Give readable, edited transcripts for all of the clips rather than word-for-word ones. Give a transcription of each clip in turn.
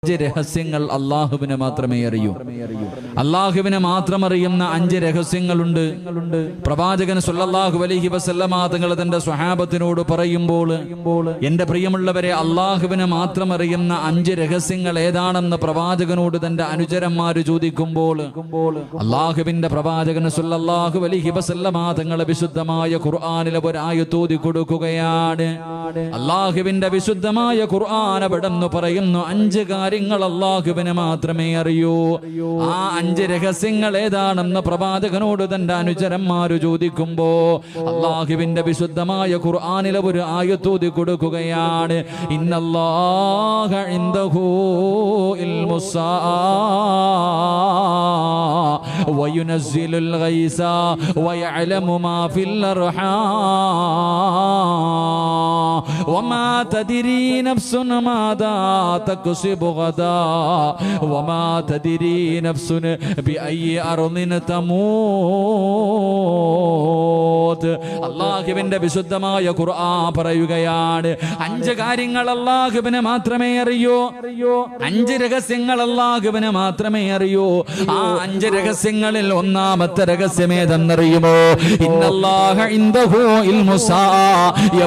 രഹസ്യങ്ങൾ അള്ളാഹുവിനെ മാത്രമേ അറിയൂ. അള്ളാഹുവിനെ മാത്രം അറിയുന്ന 5 രഹസ്യങ്ങളുണ്ട്. പ്രവാചകൻ സല്ലല്ലാഹു അലൈഹി വസല്ലമ തങ്ങൾ തന്റെ സ്വഹാബത്തിനോട് പറയുമ്പോൾ, എന്റെ പ്രിയമുള്ളവരെ, അള്ളാഹുവിനെ മാത്രം അറിയുന്ന 5 രഹസ്യങ്ങൾ ഏതാണെന്ന് പ്രവാചകനോട് തന്റെ അനുചരന്മാര് ചോദിക്കുമ്പോൾ, അള്ളാഹുവിന്റെ പ്രവാചകൻ സല്ലല്ലാഹു അലൈഹി വസല്ലമ തങ്ങൾ വിശുദ്ധമായ ഖുർആനിലെ ഒരു ആയത്ത് ഓതി കൊടുക്കുകയാണ്. അള്ളാഹുവിന്റെ വിശുദ്ധമായ ഖുർആൻ അവിടെന്ന് പറയുന്നു 5 കാര്യങ്ങൾ അള്ളാഹുവിനെ മാത്രമേ അറിയൂ. ആ 5 രഹസ്യങ്ങൾ ഏതാണെന്ന് പ്രവാചകനോട് തന്റെ അനുചരന്മാര് ചോദിക്കുമ്പോ അള്ളാഹുവിന്റെ വിശുദ്ധമായ ഖുർആനിലെ ഒരു ആയത്ത് ഓതി കൊടുക്കുകയാണ്. ഇന്നല്ലാഹ ഇൻദഹു ഇൽമുസ്സാഅ വയുനസ്സിലുൽ ഗൈസ വയഅലമു മാ ഫിൽ അർഹാം വമാ തദ്രി നഫ്സുൻ മാദാ തക്സിബു ഗദാ വമാ തദ്രി നഫ്സുൻ ബിഅയ്യി അർദിൻ തമൂത്. അല്ലാഹുവിന്റെ വിശുദ്ധമായ ഖുർആൻ പറയുകയാണ്, 5 കാര്യങ്ങൾ അല്ലാഹുവിനെ മാത്രമേ അറിയൂ. 5 രഹസ്യങ്ങൾ അല്ലാഹുവിനെ മാത്രമേ അറിയൂ. ആ 5 രഹസ്യങ്ങളിൽ ഒന്നാമത്തെ രഹസ്യം ഏതെന്നറിയുമോ? ഇന്നല്ലാഹ ഇൻദഹു ഇൽമുസ്സാഅ.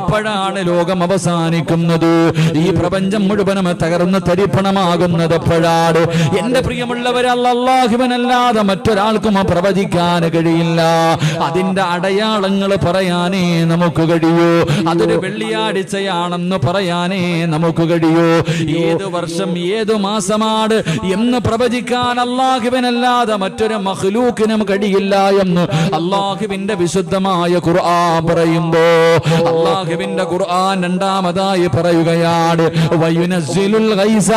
എപ്പോഴാണ് ലോകം അവസാനിക്കുന്നത്, ഈ പ്രപഞ്ചം മുഴുവനും തകർന്ന് തരിപ്പണമാകുന്നത് എപ്പോഴാണ്? എന്റെ പ്രിയമുള്ളവരെ, അല്ലാഹുവിനല്ലാതെ മറ്റൊരാൾക്കും പ്രവചിക്കാൻ കഴിയില്ല. അതിന്റെ അടയാളങ്ങൾ പറയാനേ നമുക്ക് കഴിയൂ. അതൊരു വെള്ളിയാഴ്ചയാണെന്ന് പറയാനേ നമുക്ക് കഴിയൂ. ഏത് വർഷം ഏതു മാസമാണ് എന്ന് പ്രവചിക്കാൻ അല്ലാഹുവിനല്ലാതെ മറ്റൊരു മഖ്ലൂക്കിനും കഴിയില്ല എന്ന് അല്ലാഹുവിന്റെ വിശുദ്ധമായ ഖുർആൻ പറയുമ്പോ അല്ലാഹുവിന്റെ ഖുർആൻ രണ്ടാമതായി പറയുകയാണ്, വയുനസ്സിലുൽ ഗൈസ.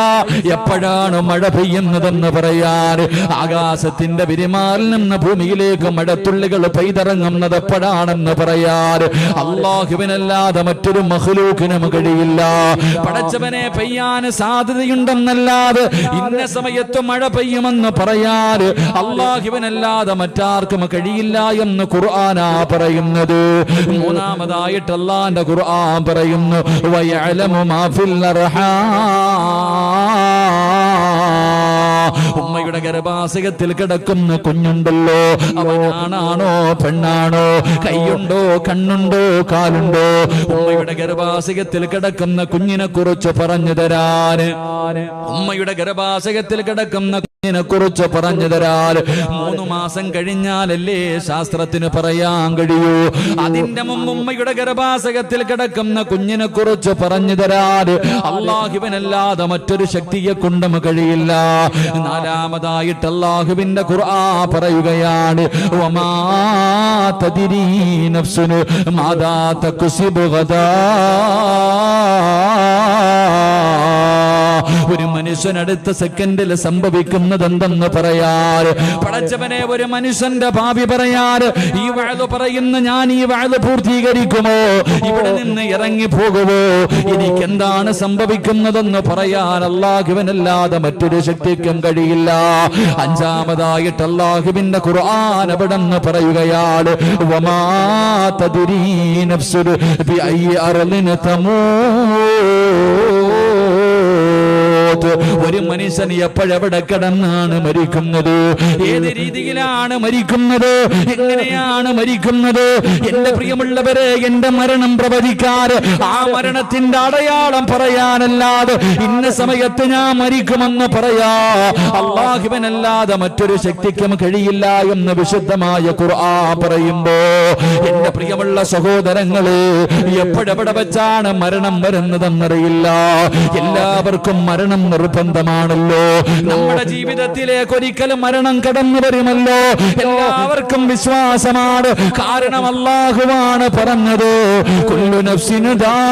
എപ്പോഴാണ് മഴ പെയ്യുന്നതെന്ന് പറയാൻ, ആകാശത്തിന്റെ വിരിമാറിൽ നിന്ന് ഭൂമിയിലേക്ക് മഴത്തുള്ളികൾ പെയ്തിറങ്ങുന്നത് എപ്പോഴാണെന്ന് പറയാൻ അല്ലാഹുവിനല്ലാതെ മറ്റൊരു മഖ്ലൂക്കിനും കഴിയില്ല. പടച്ചവനെ, പെയ്യാൻ സാധ്യതയുണ്ടെന്നല്ലാതെ ഇന്ന സമയത്ത് മഴ പെയ്യുമെന്ന് പറയാൻ അല്ലാഹുവിനല്ലാതെ മറ്റാർക്കും കഴിയില്ല എന്ന് ഖുർആനാ പറയുന്നത്. മൂന്നാമതായിട്ട് അല്ലാഹുവിന്റെ ഖുർആൻ പറയുന്നു, വയഅലമു മാ ഫിൽ അർഹാം. ഉമ്മയുടെ ഗർഭാശയത്തിൽ കിടക്കുന്ന കുഞ്ഞുണ്ടല്ലോ, അവനാണാണോ പെണ്ണാണോ, കൈയുണ്ടോ കണ്ണുണ്ടോ കാലുണ്ടോ, ഉമ്മയുടെ ഗർഭാശയത്തിൽ കിടക്കുന്ന കുഞ്ഞിനെ കുറിച്ച് പറഞ്ഞു തരാന്, ഉമ്മയുടെ ഗർഭാശയത്തിൽ കിടക്കുന്ന കുഞ്ഞിനെ കുറിച്ച് പറഞ്ഞു തരാൻ 3 മാസം കഴിഞ്ഞാലല്ലേ ശാസ്ത്രത്തിന് പറയാൻ കഴിയൂ. അതിന്റെ മുമ്പ് ഉമ്മയുടെ ഗർഭാശയത്തിൽ കിടക്കുന്ന കുഞ്ഞിനെ കുറിച്ച് പറഞ്ഞു തരാൻ അല്ലാഹുവിനല്ലാതെ മറ്റൊരു ശക്തിയെ കൊണ്ടും കഴിയില്ല. നാലാമതായിട്ട് അല്ലാഹുവിന്റെ ഖുർആൻ പറയുകയാണ്, വമാ തദ്രി നഫ്സുൻ മാദാ തക്സിബു ഗദാ. ഒരു മനുഷ്യൻ അടുത്ത സെക്കൻഡിൽ സംഭവിക്കുന്നത് എന്തെന്ന് പറയാറ് പടച്ചവനെ, ഒരു മനുഷ്യന്റെ ഭാവി പറയാറ്, ഈ വഅദ് പറയുന്ന ഞാൻ ഈ വഅദ് പൂർത്തീകരിക്കുമോ, ഇവിടെ നിന്ന് ഇറങ്ങി പോകുമോ, എനിക്ക് എന്താണ് സംഭവിക്കുന്നതെന്ന് പറയാൻ അല്ലാഹുവിനല്ലാതെ മറ്റൊരു ശക്തിക്കും കഴിയില്ല. അഞ്ചാമതായിട്ട് അല്ലാഹുവിന്റെ ഖുർആൻ അവിടെന്ന് പറയുകയാണ്, വമാ തദ്രി നഫ്സുൻ ബിഅയ്യി അർദിൻ തമൂത്. ഒരു മനുഷ്യൻ എപ്പോഴെവിടെ കിടന്നാണ് മരിക്കുന്നത്, ഏത് രീതിയിലാണ് മരിക്കുന്നത്, എങ്ങനെയാണ് മരിക്കുന്നത്? എന്റെ പ്രിയമുള്ളവരെ, എന്റെ മരണം പ്രവചിക്കാറ്, ആ മരണത്തിന്റെ അടയാളം പറയാനല്ലാതെ ഇന്ന സമയത്ത് ഞാൻ മരിക്കുമെന്ന് പറയാ അല്ലാഹുവിനല്ലാതെ മറ്റൊരു ശക്തിക്കും കഴിയില്ല എന്ന് വിശുദ്ധമായ ഖുർആൻ പറയുമ്പോ എന്റെ പ്രിയമുള്ള സഹോദരങ്ങളെ, എപ്പോഴെവിടെ വെച്ചാണ് മരണം വരുന്നതെന്നറിയില്ല. എല്ലാവർക്കും മരണം നിർബന്ധമാണല്ലോ. നമ്മുടെ ജീവിതത്തിലേക്ക് ഒരിക്കലും മരണം കടന്നു വരുമല്ലോ, എല്ലാവർക്കും വിശ്വാസമാണ്. കാരണം അല്ലാഹുവാണ് പറഞ്ഞത്, കുല്ലു നഫ്സിൻ ദാഇഖത്തുൽ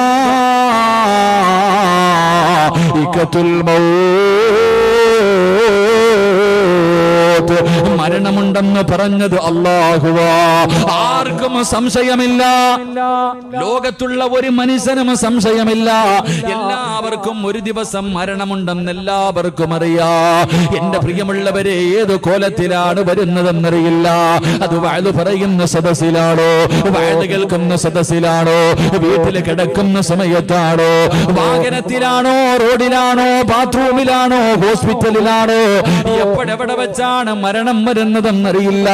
മൗത്ത്. മൗത്ത്, മരണമുണ്ടെന്ന് പറഞ്ഞത് അല്ലാഹുവാ. ആർക്കും സംശയമില്ല, ലോകത്തുള്ള ഒരു മനുഷ്യനും സംശയമില്ല. എല്ലാവർക്കും ഒരു ദിവസം മരണമുണ്ടെന്ന് എല്ലാവർക്കും അറിയാം. എന്റെ പ്രിയമുള്ളവരെ, ഏത് കോലത്തിലാണ് വരുന്നതെന്നറിയില്ല. അത് വഅദ് പറയുന്ന സദസ്സിലാണോ, വഅദ് കേൾക്കുന്ന സദസ്സിലാണോ, വീട്ടിൽ കിടക്കുന്ന സമയത്താണോ, വാഹനത്തിലാണോ, റോഡിലാണോ, ബാത്റൂമിലാണോ, ഹോസ്പിറ്റലിലാണോ, എപ്പോഴെവിടെ വെച്ചാണ് മരണം വരുന്നതെന്നറിയില്ല.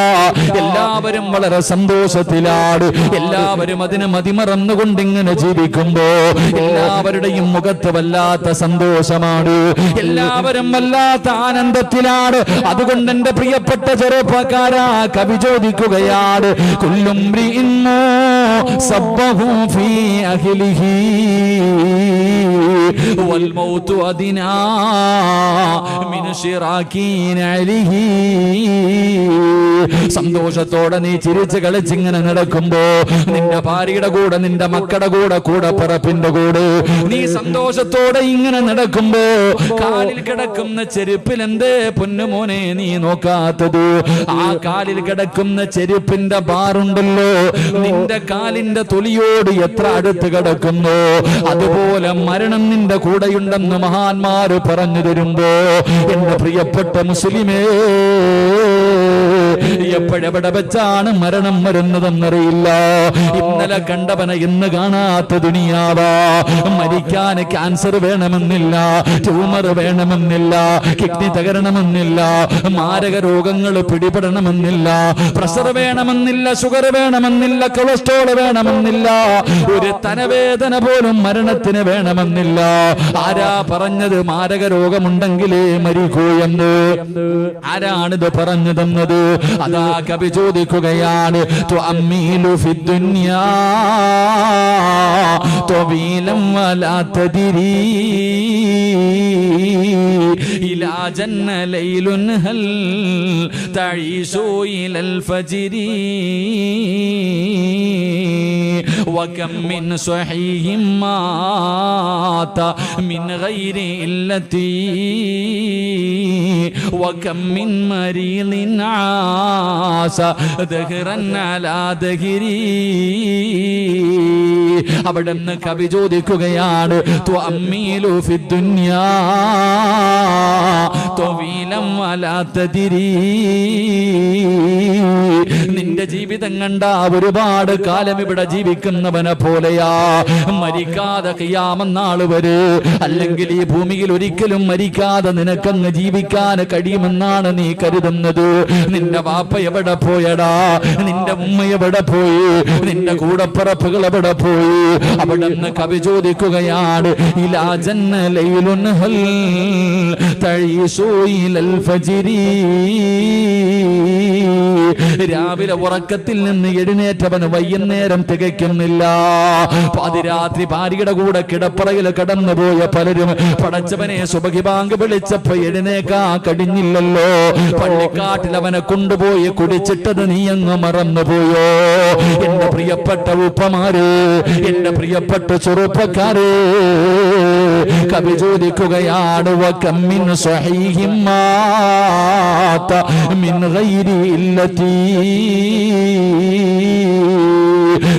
എല്ലാവരും വളരെ സന്തോഷത്തിലാണ്. എല്ലാവരും അതിന് മതിമറന്നുകൊണ്ട് ഇങ്ങനെ ജീവിക്കുമ്പോ എല്ലാവരുടെയും മുഖത്ത് വല്ലാത്ത സന്തോഷമാണ്, എല്ലാവരും വല്ലാത്ത ആനന്ദത്തിലാണ്. അതുകൊണ്ട് എന്റെ പ്രിയപ്പെട്ട ചെറുപ്പക്കാരാ, കവി ചോദിക്കുകയാണ്, കുല്ലും റിഇന്നോ സബ്ബഹു ഫീ അഹ്ലിഹി വൽ മൗതു അദിനാ മിൻ ശിറാകീൻ അലിഹി. സന്തോഷത്തോടെ നീ ചിരിച്ച് കളിച്ചിങ്ങനെ നടക്കുമ്പോ നിന്റെ ഭാര്യയുടെ കൂടെ, നിന്റെ മക്കളുടെ കൂടെ, കൂടപ്പിറപ്പിന്റെ കൂടെ നീ സന്തോഷത്തോടെ ഇങ്ങനെ നടക്കുമ്പോ കാലിൽ കിടക്കുന്ന ചെരുപ്പിൽ എന്തേ പൊന്നുമോനെ നീ നോക്കാത്തത്? ആ കാലിൽ കിടക്കുന്ന ചെരുപ്പിന്റെ ബാറുണ്ടല്ലോ, നിന്റെ കാലിന്റെ തൊലിയോട് എത്ര അടുത്ത് കിടക്കുന്നു, അതുപോലെ മരണം നിന്റെ കൂടെയുണ്ടെന്ന് മഹാന്മാര് പറഞ്ഞു തരുമ്പോ എന്റെ പ്രിയപ്പെട്ട മുസ്ലിമേ, എപ്പോഴെവിടെ വെച്ചാണ് മരണം വരുന്നതെന്നറിയില്ല. ഇന്നലെ കണ്ടവനെ ഇന്ന് കാണാത്ത ദുനിയാവാ. മരിക്കാൻ ക്യാൻസർ വേണമെന്നില്ല, ട്യൂമർ വേണമെന്നില്ല, കിഡ്നി തകരണമെന്നില്ല, മാരക രോഗങ്ങൾ പിടിപെടണമെന്നില്ല, പ്രഷർ വേണമെന്നില്ല, ഷുഗർ വേണമെന്നില്ല, കൊളസ്ട്രോൾ വേണമെന്നില്ല, ഒരു തലവേദന പോലും മരണത്തിന് വേണമെന്നില്ല. ആരാ പറഞ്ഞത് മാരക രോഗമുണ്ടെങ്കിലേ മരിക്കൂ എന്ന്? ആരാണിത് പറഞ്ഞു തന്നത്? അതാ കവി ചോദിക്കുകയാണ്, തുഅമ്മീലു ഫിദ്ദുനിയാ തവീലൻ വലാ തദ്രീ ഇലാ ജന്ന ലൈലുൻ ഹൽ തഈശു ഇലൽ ഫജ്രി വകം മിൻ സ്വഹീഹിൻ മാത മിൻ ഗൈരി ഇല്ലതി വകം മിൻ മരീദിൻ ആസ ദഹ്റൻ അലാ ദഹ്രി. അവിടുന്ന് കവി ചോദിക്കുകയാണ്, തുഅമ്മീലു ഫിദ്ദുനിയാ തവീലൻ വലാ തദ്രീ. നിന്റെ ജീവിതം കണ്ട ഒരുപാട് കാലം ഇവിടെ ജീവിക്കുന്നവനെ പോലെയാ, മരിക്കാതെ ഖിയാമത്ത് നാൾ വരെ, അല്ലെങ്കിൽ ഈ ഭൂമിയിൽ ഒരിക്കലും മരിക്കാതെ നിനക്കങ്ങ് ജീവിക്കാൻ കഴിയുമെന്നാണ് നീ കരുതുന്നത്? നിന്റെ വാപ്പ എവിടെ പോയടാ? നിന്റെ ഉമ്മ എവിടെ പോയി? നിന്റെ കൂടപ്പിറപ്പുകൾ എവിടെ പോയി? അവിടുന്ന് കവി ചോദിക്കുകയാണ്, ഇലാ ജന്ന ലൈലുൻ ഹൽ തഈശു ഇലൽ ഫജ്രി. രാവിലെ ഉറക്കത്തിൽ നിന്ന് എഴുന്നേറ്റവന് വൈകുന്നേരം തികയ്ക്കുന്നില്ല. പാതിരാത്രി ഭാര്യയുടെ കൂടെ കിടപ്പറയിൽ കടന്നുപോയ പലരും പടച്ചവനെ സുബഹി ബാങ്ക് വിളിച്ചപ്പോ എഴുന്നേക്കാ കഴിഞ്ഞില്ലല്ലോ. പള്ളിക്കാട്ടിൽ അവനെ കൊണ്ടുപോയി കുടിച്ചിട്ടത് നീ അങ്ങ് മറന്നുപോയോ? എന്റെ പ്രിയപ്പെട്ട ഉപ്പമാരെ, എന്റെ പ്രിയപ്പെട്ട ചെറുപ്പക്കാരെ, കവി ചോദിക്കുകയാണ്, വകം മിൻ സ്വഹീഹിൻ മാത മിൻ ഗൈരി ഇല്ലതി.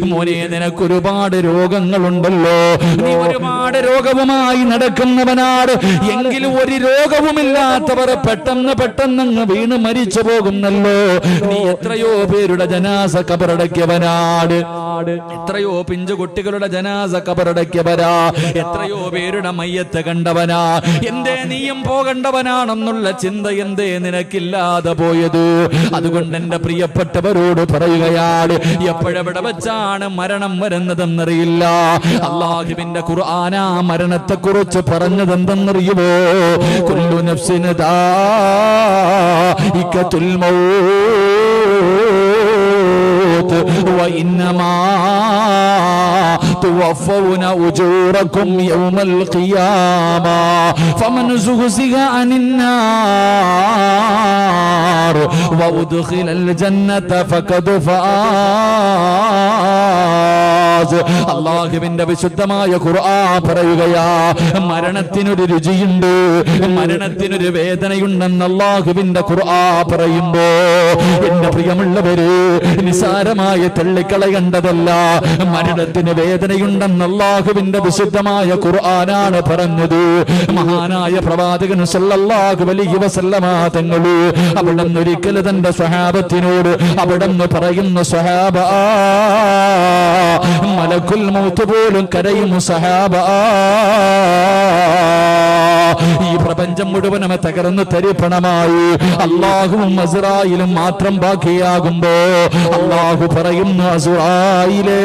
മോനെ, നിനക്ക് ഒരുപാട് രോഗങ്ങളുണ്ടല്ലോ, നീ ഒരുപാട് രോഗവുമായി നടക്കുന്നവനാണ്. എങ്കിലും ഒരു രോഗവുമില്ലാത്തവർ പെട്ടെന്ന് പെട്ടെന്ന് വീണ് മരിച്ചു പോകുന്നല്ലോ. നീ എത്രയോ പേരുടെ ജനാസ കബറടക്കിയവനാണ്, എത്രയോ പിഞ്ചു കുട്ടികളുടെ ജനാസ കബറടക്കിയവരാ, എത്രയോ പേരുടെ മയ്യത്ത് കണ്ടവനാ. എന്തേ നീയും പോകേണ്ടവനാണെന്നുള്ള ചിന്ത എന്തേ നിനക്കില്ലാതെ പോയത്? അതുകൊണ്ട് എന്റെ പ്രിയപ്പെട്ടവരോട് പറയുകയാണ്, എപ്പോഴെവിടെ വെച്ചാണ് മരണം വരുന്നതെന്നറിയില്ല. അല്ലാഹുവിന്റെ ഖുർആനാ മരണത്തെ കുറിച്ച് പറഞ്ഞത് എന്തെന്നറിയുമോ? കുല്ലു നഫ്സിൻ ദാഇഖത്തുൽ മൗത്ത് الموت وإنما توفون أجوركم يوم القيامة فمن زحزح عن النار وأدخل الجنة فقد فاز. അല്ലാഹുവിന്റെ വിശുദ്ധമായ ഖുർആൻ പറയുകയാ, മരണത്തിനൊരു രുചിയുണ്ട്, മരണത്തിനൊരു വേദനയുണ്ടെന്ന് അല്ലാഹുവിന്റെ ഖുർആൻ പറയുമ്പോ എന്റെ പ്രിയമുള്ളവര് നിസാരമായ തള്ളിക്കളയേണ്ടതല്ല. മരണത്തിന് വേദനയുണ്ടെന്ന് അല്ലാഹുവിന്റെ വിശുദ്ധമായ ഖുർആനാണ് പറഞ്ഞത്. മഹാനായ പ്രവാചകൻ സല്ലല്ലാഹു അലൈഹി വസല്ലമ തങ്ങൾ അവിടുന്ന് ഒരിക്കൽ തന്റെ സ്വഹാബത്തിനോട് അവിടുന്ന് പറയുന്നു, സ്വഹാബ മലക്കുൽ മൗത്ത് പോലും കരയും സഹാബ, ഈ പ്രപഞ്ചം മുഴുവനും തകർന്ന് തരിപ്പണമായി അല്ലാഹുവും അസ്റായിലും മാത്രം ബാക്കിയാകുമ്പോ അല്ലാഹു പറയുന്നു, അസ്റായിലേ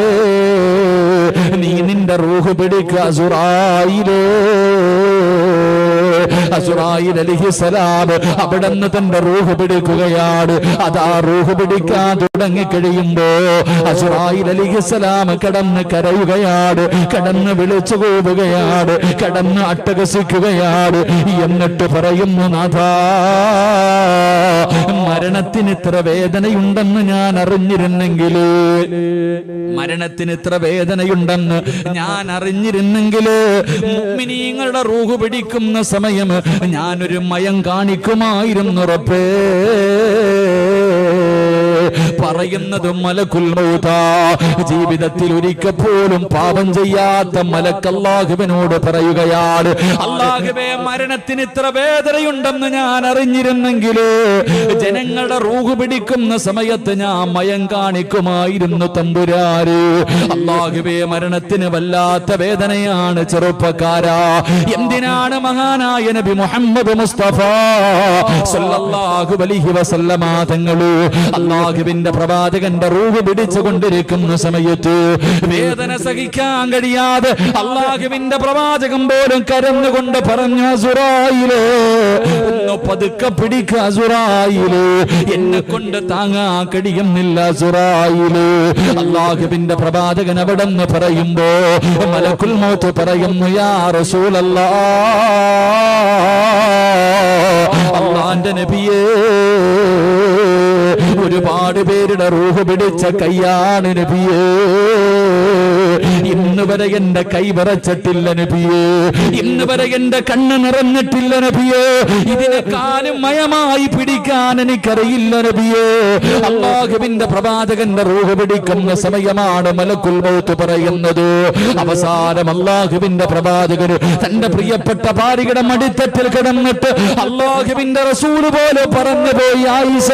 നീ നിന്റെ റൂഹ് പിടിക്കുക. അസ്റായിലേ, അസ്റായിൽ അലൈഹിസ്സലാം അവിടുന്ന് തന്റെ റൂഹ് പിടിക്കുകയാണ്. അതാ റൂഹ് പിടിക്കാൻ തുടങ്ങി കഴിയുമ്പോ അസ്റായിൽ അലൈഹിസ്സലാം കടന്ന് കരയുകയാണ്, കടന്ന് വിളിച്ചു പോവുകയാണ്, കടന്ന് അട്ടഹസിക്കുകയാണ്. എന്നിട്ട് പറയുന്നു, നാഥാ മരണത്തിന് ഇത്ര വേദനയുണ്ടെന്ന് ഞാൻ അറിഞ്ഞിരുന്നെങ്കിൽ, മരണത്തിന് ഇത്ര വേദനയുണ്ടെന്ന് ഞാൻ അറിഞ്ഞിരുന്നെങ്കിൽ മുഅ്മിനീങ്ങളുടെ റൂഹ് പിടിക്കുന്ന സമയം ഞാനൊരു മയം കാണിക്കുമായിരുന്നു റബ്ബേ. പറയുന്നത് മലക്കുൽ മൗതാ, ജീവിതത്തിൽ ഒരിക്കൽ പോലും പാപം ചെയ്യാത്ത മലക്ക് അല്ലാഹുവിനോട് പറയുകയാണ്, അല്ലാഹുവേ മരണത്തിന് ഇത്ര വേദനയുണ്ടെന്ന് ഞാൻ അറിഞ്ഞിരുന്നെങ്കിൽ ജനങ്ങളുടെ റൂഹ് പിടിക്കുന്ന സമയത്ത് ഞാൻ മയം കാണിക്കുമായിരുന്നു തമ്പുരാനെ. അല്ലാഹുവേ മരണത്തിന് വല്ലാത്ത വേദനയാണ് ചെറുപ്പക്കാരാ. എന്തിനാണ് മഹാനായ നബി മുഹമ്മദ് മുസ്തഫ സല്ലല്ലാഹു അലൈഹി വസല്ലമ തങ്ങൾ അല്ലാഹുവിന്റെ പ്രവാചകന്റെ റൂഹ് പിടിച്ചുകൊണ്ടിരിക്കുന്ന സമയത്ത് വേദന സഹിക്കാൻ കഴിയാതെ അല്ലാഹുവിന്റെ പ്രവാചകൻ പോലും കരഞ്ഞുകൊണ്ട് പറഞ്ഞു, അസ്റായിലേ ഒന്ന് പതുക്കെ പിടിക്കുക, അസ്റായിലേ എന്നെ കൊണ്ട് താങ്ങാൻ കഴിയുന്നില്ല, അസ്റായിലേ. അല്ലാഹുവിന്റെ പ്രവാചകൻ അവിടെ നിന്ന് പറയുമ്പോ മലക്കുൽ മൗത്ത് പറയുന്നു, യാ റസൂലല്ലാഹ്, അല്ലാഹുവിന്റെ നബിയേ ഒരുപാട് പേരുടെ റൂഹ് പിടിച്ച കയ്യാണ് നബിയേ, ഇന്ന് വരെ എന്റെ കൈ വിറച്ചിട്ടില്ല നബിയേ, ഇന്ന് വരെ എന്റെ കണ്ണ് നിറഞ്ഞിട്ടില്ല നബിയേ, ഇതിനെക്കാളും മയമായി പിടിക്കാൻ എനിക്കറിയില്ല നബിയേ. അല്ലാഹുവിന്റെ പ്രവാചകന്റെ റൂഹ് പിടിക്കുന്ന സമയമാണ് മലക്കുൽ മൗത്ത് പറയുന്നത്. അവസാനം അല്ലാഹുവിന്റെ പ്രവാചകന് തന്റെ പ്രിയപ്പെട്ട ഭാര്യയുടെ മടിത്തട്ടിൽ കിടന്നിട്ട് അല്ലാഹുവിന്റെ റസൂൽ പോലെ പറഞ്ഞു പോയി, ആയിഷ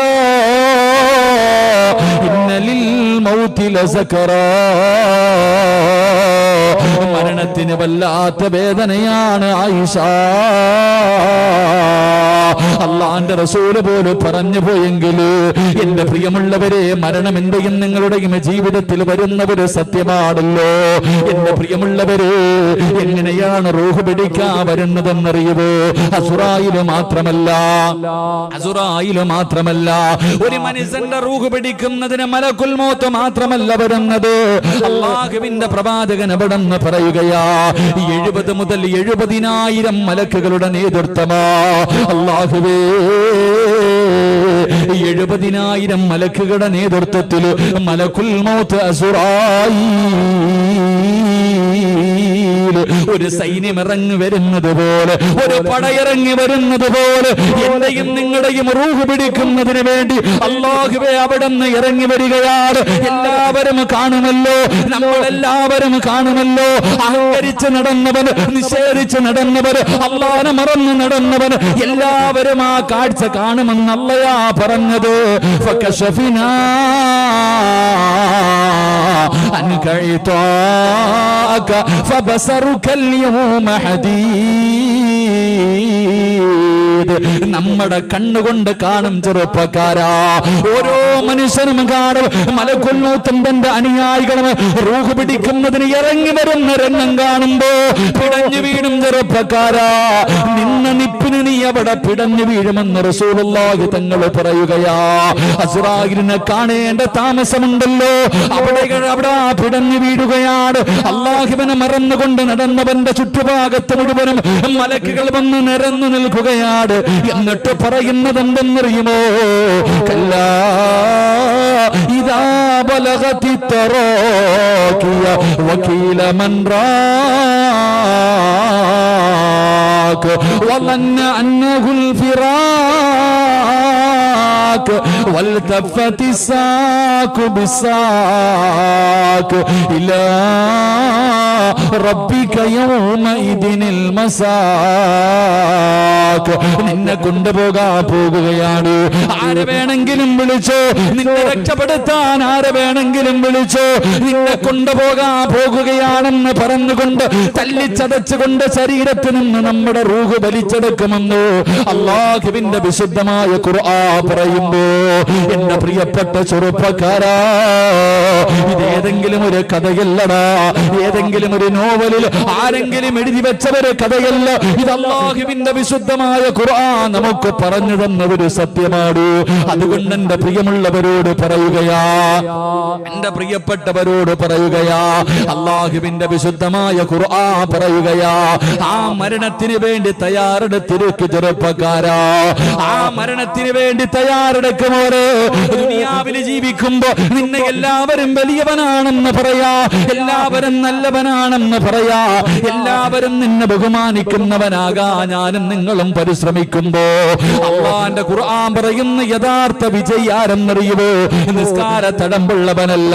ഇന്നലിൽ മൗതി ലസകറാ, മരണത്തിന് വല്ലാത്ത വേദനയാണ് ആയിഷ. അല്ലാഹുവിന്റെ റസൂല് പോലും പറഞ്ഞു പോയെങ്കിൽ എന്റെ പ്രിയമുള്ളവരെ, മരണം എന്റെയും നിങ്ങളുടെയും ജീവിതത്തിൽ വരുന്നവര് സത്യമാണല്ലോ. എന്റെ പ്രിയമുള്ളവരെ, എങ്ങനെയാണ് റൂഹ് പിടിക്കാൻ വരുന്നതെന്നറിയുമോ? അസ്റായില് മാത്രമല്ല ഒരു മനുഷ്യന്റെ റൂഹ് പിടിക്കുന്നതിന് മലക്കുൽ മൗത്ത് മാത്രമല്ല വരുന്നത്. അല്ലാഹുവിന്റെ പ്രവാചകൻ അവിടെ നിന്ന് പറയുകയാ, 70 മുതൽ 70,000 മലക്കുകളുടെ നേതൃത്വമാ. അല്ലാഹുവേ, 70,000 മലക്കുകളുടെ നേതൃത്വത്തിൽ മലക്കുൽ മൗത്ത് അസ്റായീൽ ഒരു സൈന്യം ഇറങ്ങി വരുന്നത് പോലെ, ഒരു പടയിറങ്ങി വരുന്നത് പോലെ എന്റെയും നിങ്ങളുടെയും റൂഹ് പിടിക്കുന്നതിന് വേണ്ടി അല്ലാഹുവേ അവിടെ നിന്ന് ഇറങ്ങി വരികയാണ്. എല്ലാവരും കാണുമല്ലോ, നമ്മളെല്ലാവരും കാണുമല്ലോ. അഹങ്കരിച്ച് നടന്നവന്, നിഷേധിച്ച് നടന്നവന്, അല്ലാഹുവിനെ മറന്നു നടന്നവന് എല്ലാവരും ആ കാഴ്ച കാണുമെന്ന് അല്ലാഹു പറഞ്ഞത്. ഫകശഫിനാ അൻക ഇതാക ഫബസറുക اليوم حديد. നമ്മുടെ കണ്ണുകൊണ്ട് കാണും ചെറുപ്പക്കാരാ. ഓരോ മനുഷ്യനും കാണും മലക്കുൽ മൗത്ത് തന്റെ അനുയായികളും റൂഹ് പിടിക്കുന്നതിന് ഇറങ്ങി വരുന്ന രംഗം കാണുമ്പോ പിടഞ്ഞു വീഴും ചെറുപ്പക്കാരാ. നിന്ന നിപ്പിന് നീ അവിടെ പിടഞ്ഞു വീഴുമെന്ന് റസൂലുള്ളാഹി തങ്ങൾ പറയുകയാ. അസ്റായിലിനെ കാണേണ്ട താമസമുണ്ടല്ലോ, അവിടെ പിടഞ്ഞു വീഴുകയാണ്. അല്ലാഹുവിനെ മറന്നുകൊണ്ട് നടന്നവന്റെ ചുറ്റുഭാഗത്ത് മുഴുവനും മലക്കുകൾ വന്ന് നിരന്നു നിൽക്കുകയാണ്. എന്നിട്ട് പറയുന്നത് എന്തെന്നറിയുമോ? കല്ലാ ഇദാ ബലഗതി തറാഖിയ വകീല മൻ റാഖ വظن أنه الفراق والتفت الساق بالساق إلى ربك يومئذ المساق. നിന്നെ പോകുകയാണ്. ആരെ വേണമെങ്കിലും വിളിച്ചോ, നിന്നെ രക്ഷപ്പെടുത്താൻ ആരെ വേണമെങ്കിലും വിളിച്ചോ, നിന്നെ പോകുകയാണെന്ന് പറഞ്ഞുകൊണ്ട് തല്ലിച്ചതച്ചുകൊണ്ട് ശരീരത്തിൽ നിന്ന് നമ്മുടെ റൂഹ് വലിച്ചെടുക്കുമെന്ന് അല്ലാഹുവിന്റെ വിശുദ്ധമായ ഖുർആൻ പറയുമ്പോ എന്റെ പ്രിയപ്പെട്ട ചെറുപ്പക്കാരാ, ഇതേതെങ്കിലും ഒരു കഥയല്ലടാ, ഏതെങ്കിലും ഒരു നോവലിൽ ആരെങ്കിലും എഴുതി വെച്ചവര് കഥയല്ല. ഇത് അല്ലാഹുവിന്റെ വിശുദ്ധമായ ഖുർആൻ നമുക്ക് പറഞ്ഞു തന്ന ഒരു സത്യമാണ്. അതുകൊണ്ട് എന്റെ പ്രിയമുള്ളവരോട് പറയുകയാ, എന്റെ പ്രിയപ്പെട്ടവരോട് പറയുകയാ, അല്ലാഹുവിന്റെ വിശുദ്ധമായ ഖുർആൻ പറയുകയാ, ആ മരണത്തിന് വേണ്ടി തയ്യാറെടുത്തിരിക്കു ചെറുപ്പക്കാരാ. ആ മരണത്തിന് വേണ്ടി തയ്യാറെടുക്കുമോരെ. ദുനിയാവിൽ ജീവിക്കുമ്പോ നിന്നെ എല്ലാവരും വലിയവനാണെന്ന് പറയാ, എല്ലാവരും നല്ലവനാണെന്ന് പറയാ, എല്ലാവരും നിന്നെ ബഹുമാനിക്കുന്നവനാകാ ഞാനും നിങ്ങളും പരിശ്രമിക്കുമ്പോ അല്ലാഹുവിന്റെ ഖുർആൻ പറയുന്ന യഥാർത്ഥ വിജയി ആരെന്നറിയുമോ? നിസ്കാര തടമ്പുള്ളവനല്ല,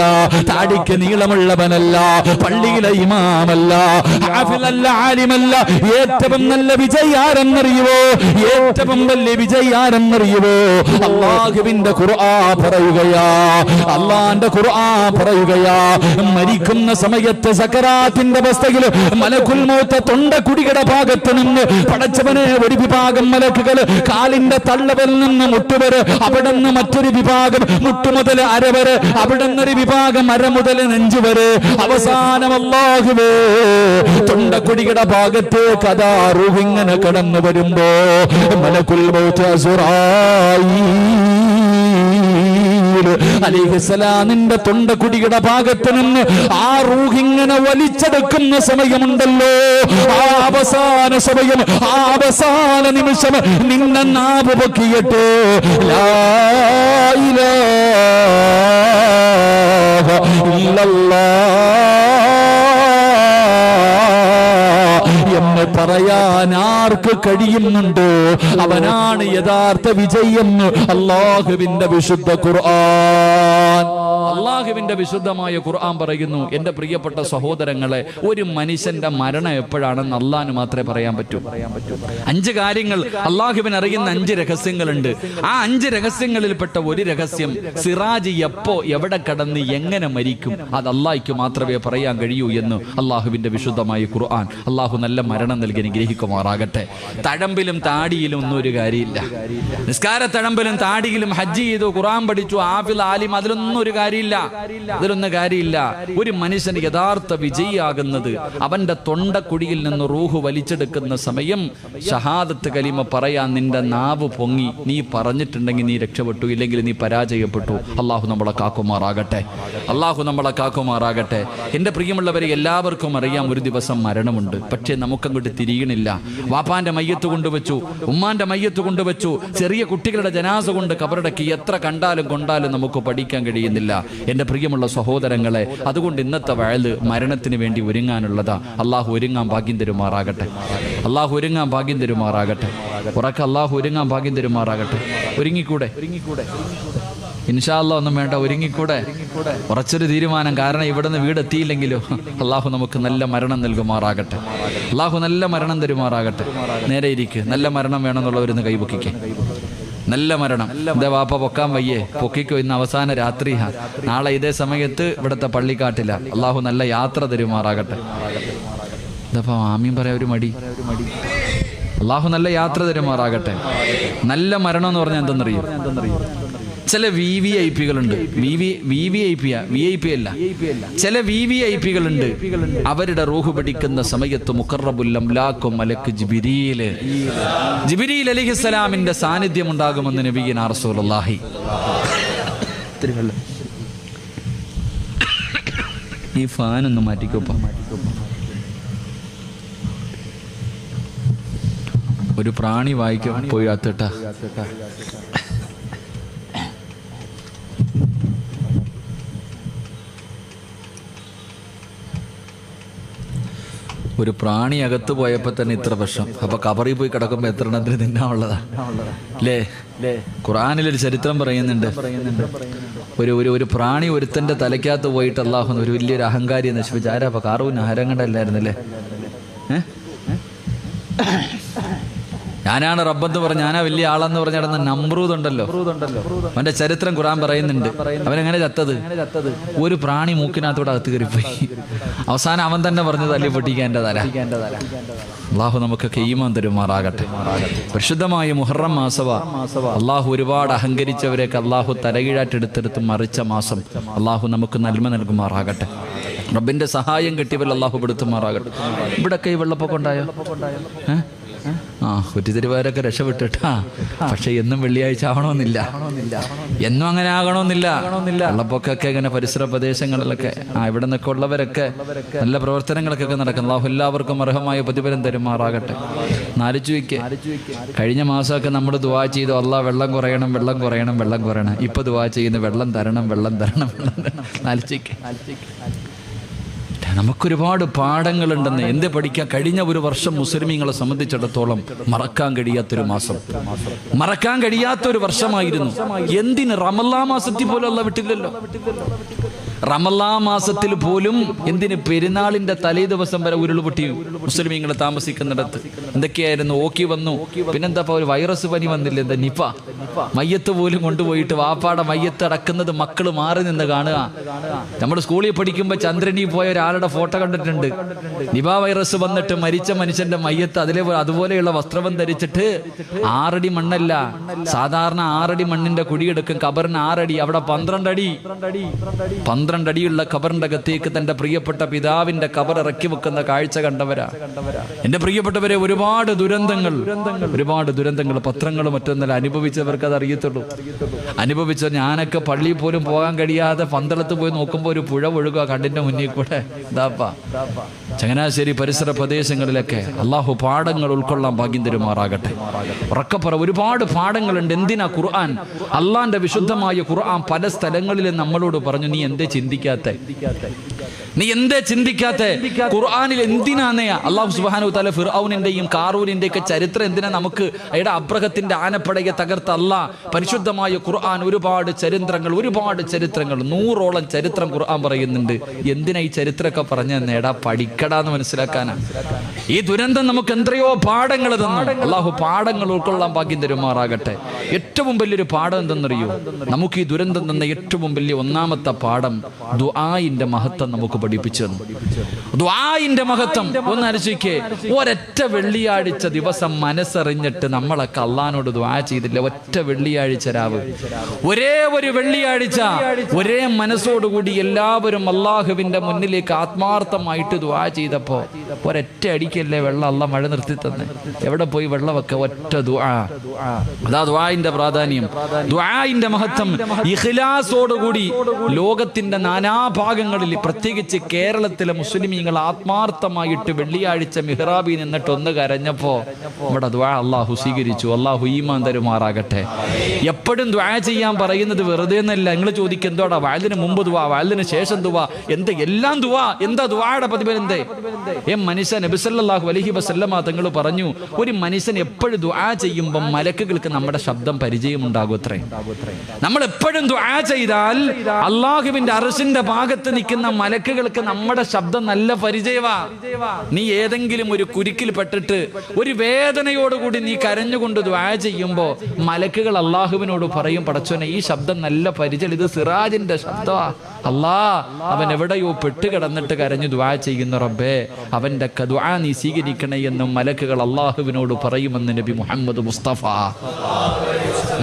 താടിക്ക് നീളമുള്ളവനല്ല, പള്ളിയിലെ ഇമാമല്ല, ഹാഫിളല്ല, ആലിമല്ല. ഏറ്റവും നല്ല വിജയി ആരെന്നറിയുമോ? ഏറ്റവും വലിയ വിജയി ആരെന്നറിയുമോ? അല്ലാഹുവിന്റെ ഖുർആൻ പറയുകയാ, അല്ലാഹുവിന്റെ ഖുർആൻ പറയുകയാ, മരിക്കുന്ന സമയത്ത് സക്കറാത്തിന്റെ അവസ്ഥയിൽ മലക്കുൽ മൗത്ത് തൊണ്ടക്കുടിയുടെ ഭാഗത്ത് നിന്ന് പടച്ചവനെ ഒരു വിഭാഗം മലക്കുകൾ കാലിന്റെ തള്ളവൽ നിന്ന് മുട്ടുവരെ, അവിടെ നിന്ന് മറ്റൊരു വിഭാഗം മുട്ടുമുതൽ അരവരെ, അവിടെ നിന്നൊരു വിഭാഗം അര മുതൽ നെഞ്ചു വരെ, അവസാനം അല്ലാഹുവേ തൊണ്ടക്കുടിയുടെ ഭാഗത്തേക്ക് അതാ റൂഹ് ഇങ്ങനെ കടന്നു വരുമ്പോ മലക്കുൽ മൗത്ത് അസ്റായീൽ അലൈഹിസ്സലാമിന്റെ തൊണ്ടക്കുടിയുടെ ഭാഗത്ത് നിന്ന് ആ റൂഹ് ഇങ്ങനെ വലിച്ചെടുക്കുന്ന സമയമുണ്ടല്ലോ, ആ അവസാന സമയം, ആ അവസാന നിമിഷം നിന്നെ നാവ് പൊക്കിയിട്ട് ലാ ഇലാഹ ഇല്ലല്ലാഹ് എന്ന് പറയാൻ ആർക്ക് കഴിയുന്നുണ്ടോ അവനാണ് യഥാർത്ഥ വിജയെന്ന് അല്ലാഹുവിന്റെ വിശുദ്ധ ഖുർആൻ. അല്ലാഹുവിന്റെ വിശുദ്ധമായ ഖുർആൻ പറയുന്നു. എന്റെ പ്രിയപ്പെട്ട സഹോദരങ്ങളെ, ഒരു മനുഷ്യന്റെ മരണം എപ്പോഴാണെന്ന് അല്ലാഹുവിന് മാത്രമേ പറയാൻ പറ്റൂ. 5 കാര്യങ്ങൾ അല്ലാഹുവിന് അറിയുന്ന 5 രഹസ്യങ്ങളുണ്ട്. ആ 5 രഹസ്യങ്ങളിൽപ്പെട്ട ഒരു രഹസ്യം സിറാജ് എപ്പോ എവിടെ കടന്ന് എങ്ങനെ മരിക്കും അത് അല്ലാഹുവിന് മാത്രമേ പറയാൻ കഴിയൂ എന്ന് അല്ലാഹുവിന്റെ വിശുദ്ധമായ ഖുർആൻ. അല്ലാഹു നല്ല മരണം നൽകി അനുഗ്രഹിക്കുമാറാകട്ടെ. തഴമ്പിലും താടിയിലും ഒന്നും ഒരു കാര്യമില്ല. നിസ്കാര തഴമ്പിലും താടിയിലും ഹജ്ജ് ചെയ്തു, ഖുർആൻ പഠിച്ചു, ഹാഫിൾ, ആലിം, അതിലൊന്നും ഒരു കാര്യമില്ല. അതിലൊന്നും കാര്യമില്ല. ഒരു മനുഷ്യൻ യഥാർത്ഥ വിജയിയാകുന്നത് അവന്റെ തൊണ്ടക്കുടിയിൽ നിന്ന് റൂഹ് വലിച്ചെടുക്കുന്ന സമയം ഷഹാദത്ത് കലിമ പറയാൻ നിന്റെ നാവ് പൊങ്ങി നീ പറഞ്ഞിട്ടുണ്ടെങ്കിൽ നീ രക്ഷപ്പെട്ടു, ഇല്ലെങ്കിൽ നീ പരാജയപ്പെട്ടു. അള്ളാഹു നമ്മളെ കാക്കുമാറാകട്ടെ. അള്ളാഹു നമ്മളെ കാക്കുമാറാകട്ടെ. എൻ്റെ പ്രിയമുള്ളവരെ, എല്ലാവർക്കും അറിയാം ഒരു ദിവസം മരണമുണ്ട്. പക്ഷേ നമുക്കങ്ങോട്ട് തിരിയണില്ല. വാപ്പാന്റെ മയ്യത്ത് കൊണ്ടുവച്ചു, ഉമ്മാന്റെ മയ്യത്ത് കൊണ്ടുവച്ചു, ചെറിയ കുട്ടികളുടെ ജനാസ കൊണ്ട് കബറടക്കി, എത്ര കണ്ടാലും കൊണ്ടാലും നമുക്ക് പഠിക്കാൻ കഴിയുന്നില്ല. എൻ്റെ പ്രിയമുള്ള സഹോദരങ്ങളെ, അതുകൊണ്ട് ഇന്നത്തെ വയല് മരണത്തിന് വേണ്ടി ഒരുങ്ങാനുള്ളതാ. അള്ളാഹു ഒരുങ്ങാൻ ഭാഗ്യം തരുമാറാകട്ടെ. അള്ളാഹു ഒരുങ്ങാൻ ഭാഗ്യം തരുമാറാകട്ടെ. ഉറക്കെ അള്ളാഹു ഒരുങ്ങാൻ ഭാഗ്യം തരുമാറാകട്ടെ. ഒരുങ്ങിക്കൂടെ? ഇൻഷാ അല്ലാഹ് ഒന്നും വേണ്ട, ഒരുങ്ങിക്കൂടെ? ഉറച്ചൊരു തീരുമാനം. കാരണം ഇവിടുന്ന് വീടെത്തിയില്ലെങ്കിലോ അള്ളാഹു നമുക്ക് നല്ല മരണം നൽകുമാറാകട്ടെ. അള്ളാഹു നല്ല മരണം തരുമാറാകട്ടെ. നേരെ ഇരിക്ക്. നല്ല മരണം വേണമെന്നുള്ളവരൊന്ന് കൈപൊക്കിക്കേ. നല്ല മരണം. എന്താ വാപ്പ പൊക്കാൻ വയ്യേ? പൊക്കിക്കോ. ഇന്ന് അവസാന രാത്രിയാ. നാളെ ഇതേ സമയത്ത് ഇവിടുത്തെ പള്ളിക്കാട്ടില്ല. അള്ളാഹു നല്ല യാത്ര തരുമാറാകട്ടെ. ഇതപ്പോ ആമീൻ പറയാ ഒരു മടി. അള്ളാഹു നല്ല യാത്ര തരുമാറാകട്ടെ. നല്ല മരണം എന്ന് പറഞ്ഞാൽ എന്തെന്നറിയോ? ചില VVIP കളുണ്ട്. VIP അല്ല, ചില VVIP കളുണ്ട്. അവരുടെ റൂഹ് പിടിക്കുന്ന സമയത്ത് മുഖറബുൽ അംലാക്കും മലക്ക് ജിബ്രീൽ അലൈഹിസ്സലാമിന്റെ സാന്നിധ്യം ഉണ്ടാകുമെന്ന് നബിയുനാ റസൂലുള്ളാഹി. ഈ ഫാൻ ഒന്ന് മാറ്റിക്കോപ്പ. ഒരു പ്രാണി വായിക്കും പോയി അത്തട്ടാ. ഒരു പ്രാണി അകത്ത് പോയപ്പോ തന്നെ ഇത്ര പ്രശ്നം. അപ്പൊ കബറിൽ പോയി കിടക്കുമ്പോ എത്ര എണ്ണത്തിന് തിന്നാനുള്ളതാ അല്ലേ? ഖുർആനിലൊരു ചരിത്രം പറയുന്നുണ്ട്. ഒരു പ്രാണി ഒരുത്തന്റെ തലയ്ക്കകത്ത് പോയിട്ട് അല്ലാഹു ഒരു വലിയൊരു അഹങ്കാരിയെ നശിപ്പിച്ചു. ആരാ? അപ്പൊ കാറൂന് ആരങ്ങണ്ടല്ലായിരുന്നല്ലേ? ഞാനാണ് റബ്ബെന്ന് പറഞ്ഞ്, ഞാനാ വലിയ ആളെന്ന് പറഞ്ഞ നടന്ന നമ്രൂദ് ഉണ്ടല്ലോ, അവന്റെ ചരിത്രം ഖുർആൻ പറയുന്നുണ്ട്. അവനെങ്ങനെ ചത്തത്? ഒരു പ്രാണി മൂക്കിനകത്തോടെ അകത്ത് കയറിപ്പോയി. അവസാനം അവൻ തന്നെ പറഞ്ഞത് തല്ലി പൊട്ടിക്കാൻ എൻ്റെ തല. അള്ളാഹു നമുക്കൊക്കെ ഈമാൻ തരുമാറാകട്ടെ. പരിശുദ്ധമായ മുഹറം മാസവ. അള്ളാഹു ഒരുപാട് അഹങ്കരിച്ചവരെയൊക്കെ അള്ളാഹു തലകീഴാറ്റെടുത്തെടുത്ത് മറിച്ച മാസം. അള്ളാഹു നമുക്ക് നന്മ നൽകുമാറാകട്ടെ. റബ്ബിന്റെ സഹായം കിട്ടിയവർ അള്ളാഹു പെടുത്തുമാറാകട്ടെ. ഇവിടൊക്കെ ഈ വെള്ളപ്പൊക്കം ഉണ്ടായോ? കുറ്റിത്തിരിവാരൊക്കെ രക്ഷപ്പെട്ടിട്ടാ. പക്ഷെ എന്നും വെള്ളിയാഴ്ച ആവണമെന്നില്ല, എന്നും അങ്ങനെ ആകണമെന്നില്ല. വെള്ളപ്പൊക്കൊക്കെ ഇങ്ങനെ പരിസര പ്രദേശങ്ങളിലൊക്കെ ഇവിടെ നിന്നൊക്കെ ഉള്ളവരൊക്കെ നല്ല പ്രവർത്തനങ്ങളൊക്കെ നടക്കുന്നു. അല്ലാഹു എല്ലാവർക്കും അർഹമായ പ്രതിഫലം തരുമാറാകട്ടെ. നാലിച്ചു വയ്ക്ക്. കഴിഞ്ഞ മാസമൊക്കെ നമ്മൾ ദുആ ചെയ്തു, അല്ലാഹ് വെള്ളം കുറയണം, വെള്ളം കുറയണം, വെള്ളം കുറയണം. ഇപ്പൊ ദുആ ചെയ്യുന്നു, വെള്ളം തരണം, വെള്ളം തരണം, വെള്ളം തരണം. നാലിച്ചു. നമുക്കൊരുപാട് പാഠങ്ങളുണ്ടെന്ന്. എന്ത് പഠിക്കാൻ? കഴിഞ്ഞ ഒരു വർഷം മുസ്ലിമീങ്ങളെ സംബന്ധിച്ചിടത്തോളം മറക്കാൻ കഴിയാത്തൊരു മാസം, മറക്കാൻ കഴിയാത്തൊരു വർഷമായിരുന്നു. എന്തിന്? റമളാൻ മാസത്തിൽ പോലും അല്ലാഹ് വിട്ടില്ലല്ലോ. റമളാൻ മാസത്തിൽ പോലും എന്തിന്? പെരുന്നാളിന്റെ തലേ ദിവസം വരെ ഉരുൾപൊട്ടി മുസ്ലിമീങ്ങൾ താമസിക്കുന്നിടത്ത്. എന്തൊക്കെയായിരുന്നു? ഓക്കി വന്നു, പിന്നെന്താ ഒരു വൈറസ് പനി വന്നില്ല, എന്താ നിപ. മയ്യത്ത് പോലും കൊണ്ടുപോയിട്ട് വാപ്പാടെ മയ്യത്ത് അടക്കുന്നത് മക്കള് മാറി നിന്ന് കാണുക. നമ്മുടെ സ്കൂളിൽ പഠിക്കുമ്പോൾ ചന്ദ്രനി പോയ ഒരാളുടെ ഫോട്ടോ കണ്ടിട്ടുണ്ട്. നിപ വൈറസ് വന്നിട്ട് മരിച്ച മനുഷ്യന്റെ മയ്യത്ത് അതുപോലെയുള്ള വസ്ത്രം ധരിച്ചിട്ട് 6 അടി മണ്ണല്ല, സാധാരണ 6 അടി മണ്ണിന്റെ കുഴിയെടുക്കും. കബറിന് 6 അടി, അവിടെ 12 അടിയുള്ള ഖബറിന്റെ അകത്തേക്ക് തന്റെ പ്രിയപ്പെട്ട പിതാവിന്റെ ഖബർ ഇറക്കി വെക്കുന്ന കാഴ്ച കണ്ടവരാ. എന്റെ പ്രിയപ്പെട്ടവരെ, ഒരുപാട് ദുരന്തങ്ങൾ പത്രങ്ങളും മറ്റൊന്നല്ല അനുഭവിച്ചവർക്ക് അത് അറിയത്തുള്ളൂ. അനുഭവിച്ച ഞാനൊക്കെ പള്ളിയിൽ പോലും പോകാൻ കഴിയാതെ പന്തളത്ത് പോയി നോക്കുമ്പോൾ ഒരു പുഴ ഒഴുകുക കണ്ണിന്റെ മുന്നിൽ കൂടെ. ചങ്ങനാശ്ശേരി പരിസര പ്രദേശങ്ങളിലൊക്കെ അള്ളാഹു പാഠങ്ങൾ ഉൾക്കൊള്ളാൻ ഭാഗ്യം തരുമാറാകട്ടെ. ഉറക്കപ്പറ, ഒരുപാട് പാഠങ്ങളുണ്ട്. എന്തിനാ ഖുർആൻ, അള്ളാന്റെ വിശുദ്ധമായ ഖുർആൻ പല സ്ഥലങ്ങളിലും നമ്മളോട് പറഞ്ഞു, നീ എന്തേ ചിന്തിക്കാത്ത? ഖുർആനിൽ എന്തിനാന്നേ അള്ളാഹു സുബ്ഹാനഹു തആല ഫിർഔനിന്റെയും കാറൂനിന്റെയും ഒക്കെ ചരിത്രം എന്തിനാ നമുക്ക്? അയാളുടെ അബ്രഹത്തിന്റെ ആനപ്പടയെ തകർത്ത അല്ലാഹ് പരിശുദ്ധമായ ഖുർആൻ ഒരുപാട് ചരിത്രങ്ങൾ 100ഓളം ചരിത്രം ഖുർആൻ പറയുന്നുണ്ട്. എന്തിനാ ഈ ചരിത്രമൊക്കെ പറഞ്ഞ നേടാ? പഠിക്കടാന്ന് മനസ്സിലാക്കാനാ. ഈ ദുരന്തം നമുക്ക് എത്രയോ പാഠങ്ങൾ തന്നു. അള്ളാഹു പാഠങ്ങൾ ഉൾക്കൊള്ളാൻ ഭാഗ്യം തരുമാറാകട്ടെ. ഏറ്റവും വലിയൊരു പാഠം എന്തെന്നറിയോ? നമുക്ക് ഈ ദുരന്തം തന്ന ഏറ്റവും വലിയ ഒന്നാമത്തെ പാഠം ദുആഇന്റെ മഹത്വം നമുക്ക് പഠിപ്പിച്ചു തന്നു. ദുആഇന്റെ മഹത്വം ഒന്ന് ആലോചിക്കേ. ഒരൊറ്റ വെള്ളിയാഴ്ച ദിവസം മനസ്സറിഞ്ഞിട്ട് നമ്മളൊക്കെ അള്ളാനോട് ദുആ ചെയ്തില്ല. ഒറ്റ വെള്ളിയാഴ്ച രാവ്, ഒരേ ഒരു വെള്ളിയാഴ്ച ഒരേ മനസ്സോടുകൂടി എല്ലാവരും അള്ളാഹുവിന്റെ മുന്നിലേക്ക് ആത്മാർത്ഥമായിട്ട് ദുആ ചെയ്തപ്പോ ഒരൊറ്റ അടിക്കല്ലേ വെള്ളം അള്ളാഹ് മഴ നിർത്തി തന്നെ. എവിടെ പോയി വെള്ളമൊക്കെ? ഒറ്റ ദുആ. അതാ ദുആഇന്റെ പ്രാധാന്യം, ദുആഇന്റെ മഹത്വം. ഇഖ്ലാസോടുകൂടി ലോകത്തിന്റെ നാനാഭാഗങ്ങളിൽ, പ്രത്യേകിച്ച് കേരളത്തിലെ മുസ്ലിമീങ്ങൾ ആത്മാർത്ഥമായിട്ട് വെള്ളിയാഴ്ച മിഹ്റാബിൽ നിന്നിട്ട് ഒന്ന് കരഞ്ഞപ്പോ നമ്മുടെ ദുആ അള്ളാഹു സ്വീകരിച്ചു. അള്ളാഹു ഈമാൻ തരുമാറാകട്ടെ. എപ്പോഴും ദുആ ചെയ്യാൻ പറയുന്നത് വെറുതെ എന്നല്ല. നിങ്ങൾ ചോദിക്കും, എന്തോടാ വഅലിന് മുമ്പ് ദുആ, വഅലിന് ശേഷം ദുആ, എന്ത് എല്ലാം ദുആ? എന്താ ദുആയുടെ പ്രതിഫലം? എന്തേ മനുഷ്യൻ നബി സല്ലല്ലാഹു അലൈഹി വസല്ലമ തങ്ങൾ പറഞ്ഞു, ഒരു മനുഷ്യൻ എപ്പോഴും ദുആ ചെയ്യുമ്പോൾ മലക്കുകൾക്ക് നമ്മുടെ ശബ്ദം ശബ്ദം പരിചയമുണ്ടാകുത്രേ. നമ്മൾ എപ്പോഴും ദുആ ചെയ്താൽ അള്ളാഹുവിന്റെ അർശിന്റെ ഭാഗത്ത് നിൽക്കുന്ന മലക്കുകൾക്ക് നമ്മുടെ ശബ്ദം നല്ല പരിചയമാ. നീ ഏതെങ്കിലും ഒരു കുരുക്കിൽ പെട്ടിട്ട് ഒരു വേദനയോടുകൂടി നീ കരഞ്ഞുകൊണ്ട് ദുആ ചെയ്യുമ്പോ മലക്കുകൾ അള്ളാഹുവിനോട് പറയും, പടച്ചോനെ ഈ ശബ്ദം നല്ല പരിചയം, ഇത് സിറാജിന്റെ ശബ്ദമാ. അല്ലാ, അവൻ എവിടെയോ പെട്ടുകിടന്നിട്ട് കരഞ്ഞു ദുആ ചെയ്യുന്ന റബ്ബേ, അവന്റെ ദുആ നീ സ്വീകരിക്കണേ എന്നും മലക്കുകൾ അള്ളാഹുവിനോട് പറയുമെന്ന് നബി മുഹമ്മദ് മുസ്തഫ.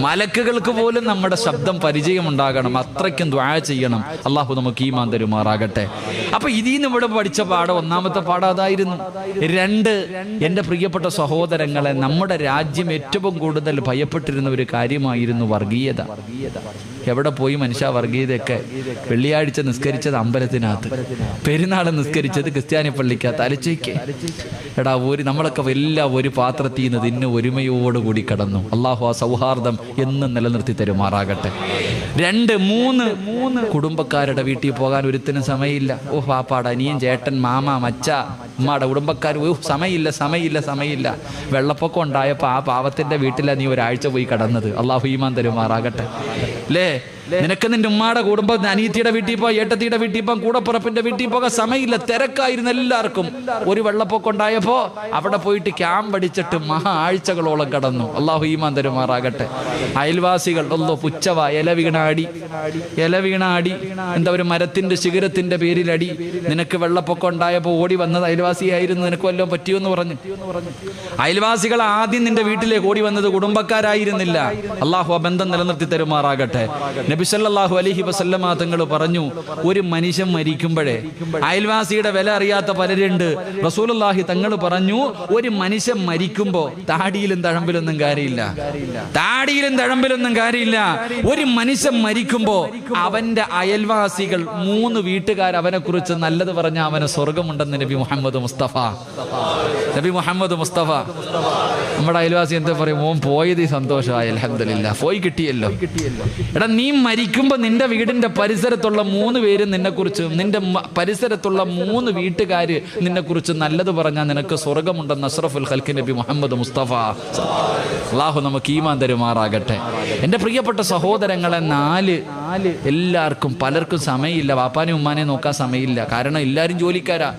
മലക്കുകൾക്ക് പോലും നമ്മുടെ ശബ്ദം പരിചയമുണ്ടാകണം, അത്രയ്ക്കും ദുആ ചെയ്യണം. അള്ളാഹു നമുക്ക് ഈമാൻ തരുമാറാകട്ടെ. അപ്പൊ ഇതിന്ന് ഇവിടെ പഠിച്ച പാഠം, ഒന്നാമത്തെ പാഠം അതായിരുന്നു. 2, എൻ്റെ പ്രിയപ്പെട്ട സഹോദരങ്ങളെ, നമ്മുടെ രാജ്യം ഏറ്റവും കൂടുതൽ ഭയപ്പെട്ടിരുന്ന ഒരു കാര്യമായിരുന്നു വർഗീയത. എവിടെ പോയി മനുഷ്യ വർഗീയതയൊക്കെ? വെള്ളിയാഴ്ച നിസ്കരിച്ചത് അമ്പലത്തിനകത്ത്, പെരുന്നാൾ നിസ്കരിച്ചത് ക്രിസ്ത്യാനി പള്ളിക്കകത്ത്. അലച്ചയ്ക്ക് എടാ, നമ്മളൊക്കെ എല്ലാ ഒരു പാത്രത്തിൽ നിന്ന് തിന്ന് ഒരുമയോടുകൂടി കടന്നു. അള്ളാഹു ആ സൗഹാർദ്ദം എന്നും നിലനിർത്തി തരുമാറാകട്ടെ. 2, 3 കുടുംബക്കാരുടെ വീട്ടിൽ പോകാൻ ഒരുത്തിനും സമയമില്ല. പാപ്പാട് അനിയൻ, ചേട്ടൻ, മാമ, മച്ച, ഉമ്മയുടെ കുടുംബക്കാർ, സമയമില്ല. വെള്ളപ്പൊക്കം ഉണ്ടായപ്പോൾ ആ പാവത്തിന്റെ വീട്ടിലാണ് നീ ഒരാഴ്ച പോയി കടന്നത്. അള്ളാഹു ഈമാൻ തരുമാറാകട്ടെ. അല്ലേ, നിനക്ക് നിന്റെ ഉമ്മയുടെ കുടുംബം, അനിയത്തിയുടെ വീട്ടിൽ പോകാം, ഏട്ടത്തിയുടെ വീട്ടിൽ പോകാം, കൂടപ്പുറപ്പിന്റെ വീട്ടിൽ പോകാൻ സമയമില്ല, തിരക്കായിരുന്നു എല്ലാവർക്കും. ഒരു വെള്ളപ്പൊക്കം ഉണ്ടായപ്പോ അവിടെ പോയിട്ട് ക്യാമ്പ് അടിച്ചിട്ട് ആഴ്ചകളോളം കടന്നു. അള്ളാഹു ഈമാൻ തരുമാറാകട്ടെ. അയൽവാസികൾ പുച്ചവ, ഇല വീണ അടി, എന്താ ഒരു മരത്തിന്റെ ശിഖരത്തിന്റെ പേരിലടി. നിനക്ക് വെള്ളപ്പൊക്കം ഉണ്ടായപ്പോ ഓടി വന്നത് അയൽവാസിയായിരുന്നു, നിനക്ക് വല്ലതും പറ്റിയെന്ന് പറഞ്ഞു. അയൽവാസികൾ ആദ്യം നിന്റെ വീട്ടിലേക്ക് ഓടി വന്നത് കുടുംബക്കാരായിരുന്നില്ല. അള്ളാഹു ആ ബന്ധം നിലനിർത്തി തരുമാറാകട്ടെ. നബി സല്ലല്ലാഹു അലൈഹി വസല്ലമ തങ്ങൾ പറഞ്ഞു, ഒരു മനുഷ്യൻ മരിക്കുമ്പോഴേ അയൽവാസിയുടെ വില അറിയാത്ത പലരുണ്ട്. റസൂലുള്ളാഹി തങ്ങൾ പറഞ്ഞു, ഒരു മനുഷ്യൻ മരിക്കുമ്പോ താടിയിലും തഴമ്പിലൊന്നും കാര്യമില്ല. ഒരു മനുഷ്യൻ മരിക്കുമ്പോ അവന്റെ അയൽവാസികൾ 3 വീട്ടുകാർ അവനെ കുറിച്ച് നല്ലത് പറഞ്ഞ അവന് സ്വർഗമുണ്ടെന്ന് നബി മുഹമ്മദ് മുസ്തഫ. നമ്മുടെ അയൽവാസി എന്താ പറയും? മോൻ പോയത് സന്തോഷമായി, അൽഹംദുലില്ലാ, പോയി കിട്ടിയല്ലോ. എടാ, നീ മരിക്കുമ്പോ നിന്റെ വീടിന്റെ പരിസരത്തുള്ള 3 പേര് നിന്നെക്കുറിച്ച്, നിന്റെ പരിസരത്തുള്ള 3 വീട്ടുകാര് നിന്നെക്കുറിച്ച് നല്ലത് പറഞ്ഞാൽ നിനക്ക് സ്വർഗമുണ്ടെന്ന് അഷ്റഫുൽ ഖൽഖ് നബി മുഹമ്മദ് മുസ്തഫ. അല്ലാഹു നമുക്ക് ഈമാൻ തരുമാറാകട്ടെ. എൻ്റെ പ്രിയപ്പെട്ട സഹോദരങ്ങളെ, 4 എല്ലാവർക്കും പലർക്കും സമയമില്ല. വാപ്പാനെയും ഉമ്മാനെ നോക്കാൻ സമയമില്ല. കാരണം എല്ലാവരും ജോലിക്കാരാ.